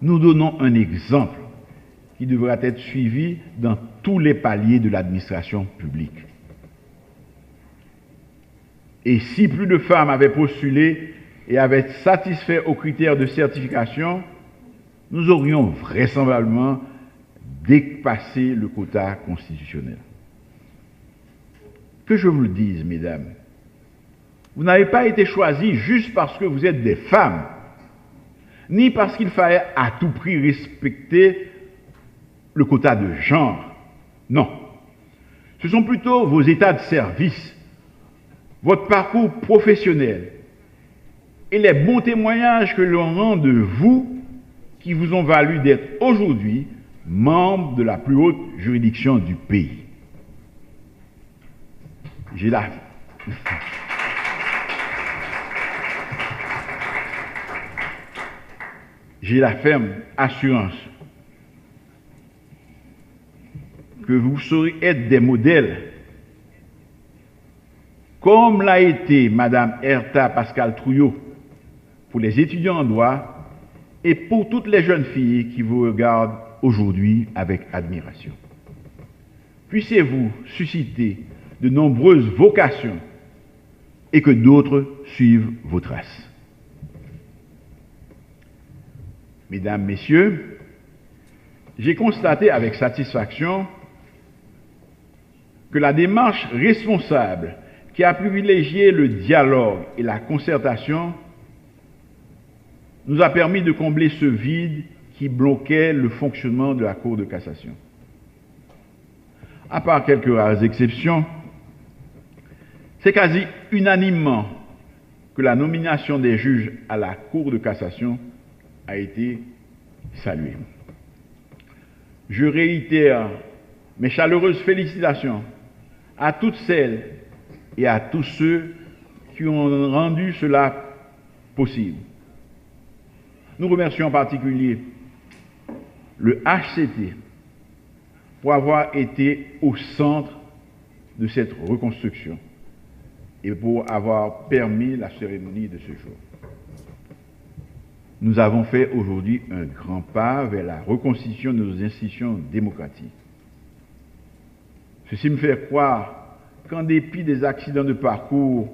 S13: nous donnons un exemple qui devra être suivi dans tous les paliers de l'administration publique. Et si plus de femmes avaient postulé et avaient satisfait aux critères de certification, nous aurions vraisemblablement dépassé le quota constitutionnel. Que je vous le dise, mesdames, vous n'avez pas été choisis juste parce que vous êtes des femmes, ni parce qu'il fallait à tout prix respecter le quota de genre. Non. Ce sont plutôt vos états de service, votre parcours professionnel et les bons témoignages que l'on rend de vous qui vous ont valu d'être aujourd'hui membre de la plus haute juridiction du pays. J'ai la ferme assurance que vous saurez être des modèles, comme l'a été Madame Herta Pascal Trouillot pour les étudiants en droit et pour toutes les jeunes filles qui vous regardent aujourd'hui avec admiration. Puissiez-vous susciter de nombreuses vocations et que d'autres suivent vos traces. Mesdames, Messieurs, j'ai constaté avec satisfaction que la démarche responsable qui a privilégié le dialogue et la concertation nous a permis de combler ce vide qui bloquait le fonctionnement de la Cour de cassation. À part quelques rares exceptions, c'est quasi unanimement que la nomination des juges à la Cour de cassation a été saluée. Je réitère mes chaleureuses félicitations à toutes celles et à tous ceux qui ont rendu cela possible. Nous remercions en particulier le HCT pour avoir été au centre de cette reconstruction et pour avoir permis la cérémonie de ce jour. Nous avons fait aujourd'hui un grand pas vers la reconstitution de nos institutions démocratiques. Ceci me fait croire qu'en dépit des accidents de parcours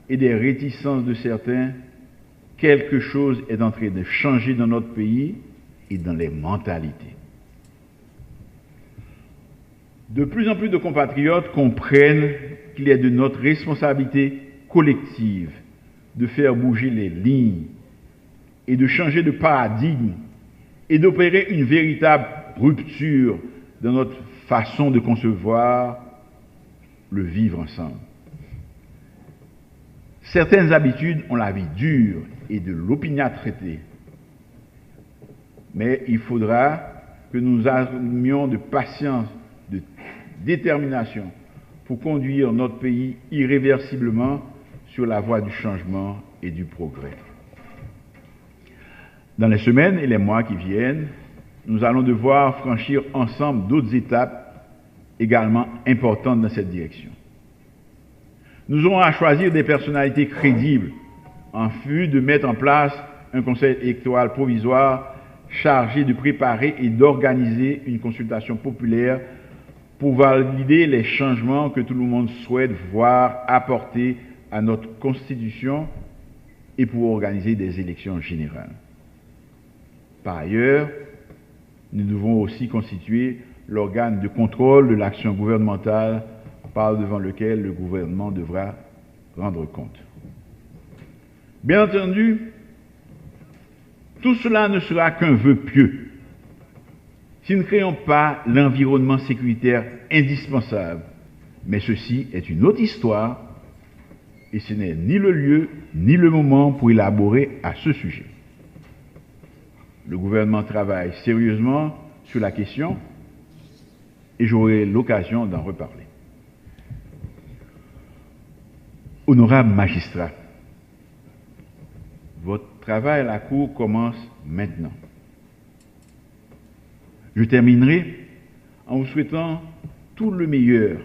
S13: et des réticences de certains, quelque chose est en train de changer dans notre pays et dans les mentalités. De plus en plus de compatriotes comprennent qu'il est de notre responsabilité collective de faire bouger les lignes et de changer de paradigme et d'opérer une véritable rupture dans notre façon de concevoir le vivre ensemble. Certaines habitudes ont la vie dure et de l'opiniâtreté, mais il faudra que nous armions de patience, de détermination, pour conduire notre pays irréversiblement sur la voie du changement et du progrès. Dans les semaines et les mois qui viennent, nous allons devoir franchir ensemble d'autres étapes également importantes dans cette direction. Nous aurons à choisir des personnalités crédibles en vue de mettre en place un conseil électoral provisoire chargé de préparer et d'organiser une consultation populaire pour valider les changements que tout le monde souhaite voir apportés à notre Constitution et pour organiser des élections générales. Par ailleurs, nous devons aussi constituer l'organe de contrôle de l'action gouvernementale par devant lequel le gouvernement devra rendre compte. Bien entendu, tout cela ne sera qu'un vœu pieux si nous ne créons pas l'environnement sécuritaire indispensable. Mais ceci est une autre histoire et ce n'est ni le lieu ni le moment pour élaborer à ce sujet. Le gouvernement travaille sérieusement sur la question et j'aurai l'occasion d'en reparler. Honorables magistrats, votre travail à la Cour commence maintenant. Je terminerai en vous souhaitant tout le meilleur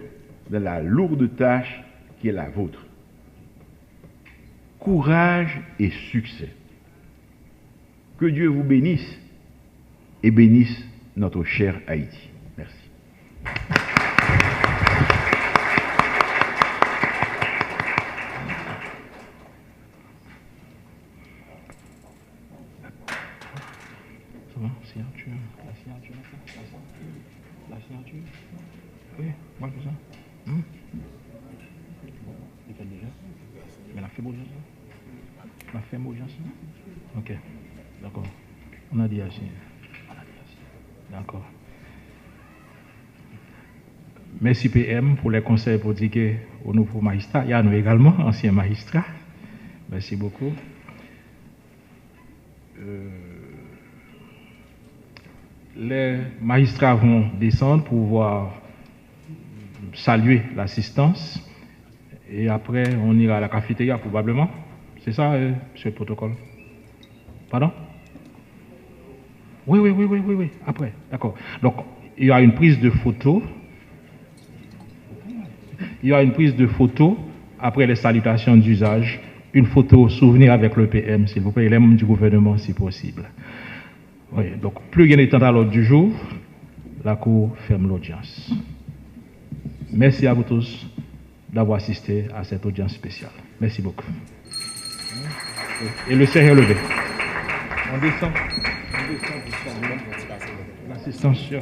S13: dans la lourde tâche qui est la vôtre. Courage et succès. Que Dieu vous bénisse et bénisse notre cher Haïti. Merci.
S10: Ça va? Signature. La signature. La signature. Oui, moi je fais ça. Il fait déjà. Mais la fait beau déjà. La fait beau déjà. Ok. D'accord. On a dit assez. D'accord. Merci PM pour les conseils prodigués au nouveau magistrat. Il y a nous également, anciens magistrats. Merci beaucoup. Les magistrats vont descendre pour voir saluer l'assistance. Et après, on ira à la cafétéria probablement. C'est ça, monsieur le protocole? Pardon? Oui. Après, d'accord. Donc, il y a une prise de photo. Il y a une prise de photo après les salutations d'usage. Une photo souvenir avec le PM, s'il vous plaît, et les membres du gouvernement, si possible. Oui, donc, plus rien n'étant à l'ordre du jour, la Cour ferme l'audience. Merci à vous tous d'avoir assisté à cette audience spéciale. Merci beaucoup. Et le siège est levé. On descend. L'assistance sur.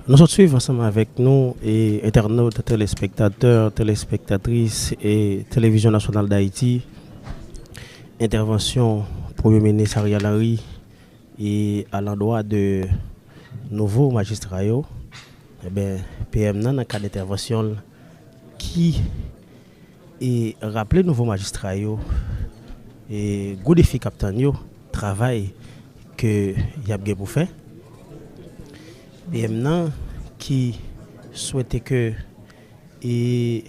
S1: Nous sommes suivre ensemble avec nous et internautes, téléspectateurs, téléspectatrices et Télévision nationale d'Haïti. Intervention Premier ministre Ariel Henry et à l'endroit de nouveaux magistrats. Eh bien, PM dans le cas d'intervention qui est rappelé nouveaux magistrats et good défi capitaine travail que y a bien pour faire. Et maintenant, qui souhaitait que et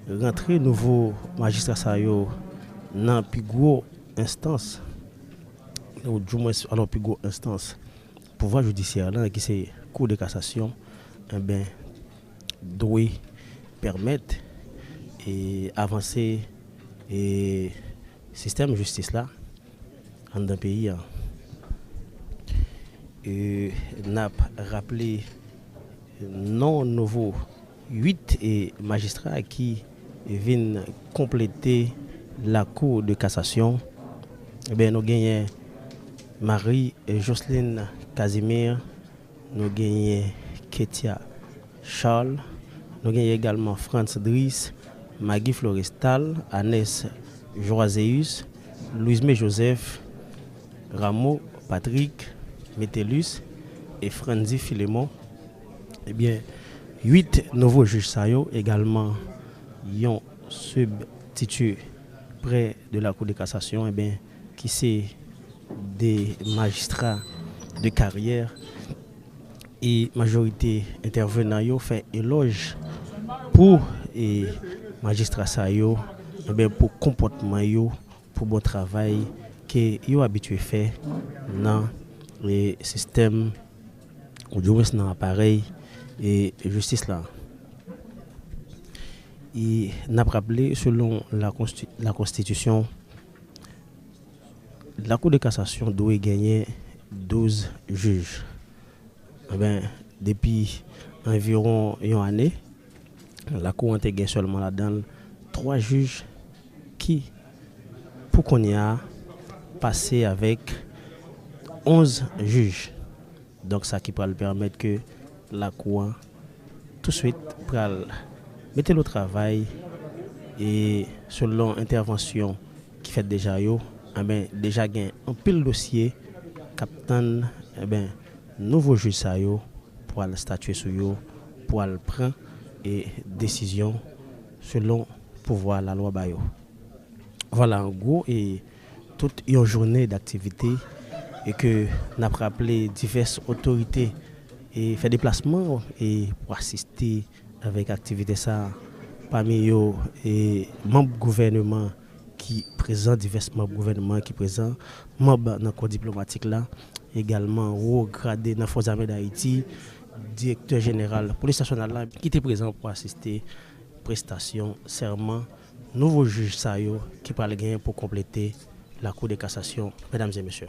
S1: rentrer nouveau magistrat dans plus gros instance, ou du moins alors plus gros instance, pouvoir judiciaire là qui c'est Cour de cassation, eh ben doit permettre et avancer et système de justice là dans le pays. Et n'a rappelé non nouveau 8 magistrats qui viennent compléter la Cour de cassation. Eh bien, nous gagnons Marie-Jocelyne Casimir, nous gagnons Ketia Charles, nous gagnons également Franz Driss, Maggie Florestal, Agnès Joaseus, Louis-Mé Joseph, Rameau Patrick, Métellus et Franzi Philémon. Eh bien, 8 nouveaux juges saillants également ont substitué près de la Cour de cassation, eh bien, qui c'est des magistrats de carrière et majorité intervenant yo fait éloge pour les magistrats saillants, eh bien, pour comportement yo, pour bon travail que yo habitué faire dans le système ou du moins dans l'appareil et justice là. Il n'a rappelé selon la Constitution, la Cour de cassation doit gagner 12 juges. Eh bien, depuis environ une année, la Cour a gagné seulement là-dedans 3 juges qui, pour qu'on y a passé avec 11 juges. Donc ça qui peut le permettre que la Cour tout de suite mettre le travail et selon intervention qui fait déjà yo, eh ben déjà gain un pile dossier captain eh ben nouveau juge ça yo pour le statuer sur yo pour le prendre et décision selon pouvoir la loi ba yo. Voilà en gros et toute une journée d'activité et que n'a rappelé diverses autorités et fait déplacement et pour assister avec activité ça parmi eux et membres gouvernement qui présent divers membres gouvernement qui présent membres dans le corps diplomatique là également haut gradé dans les forces armées d'Haïti directeur général police nationale là qui était présent pour assister prestation serment nouveau juge ça yo qui parle gain pour compléter la Cour de cassation mesdames et messieurs.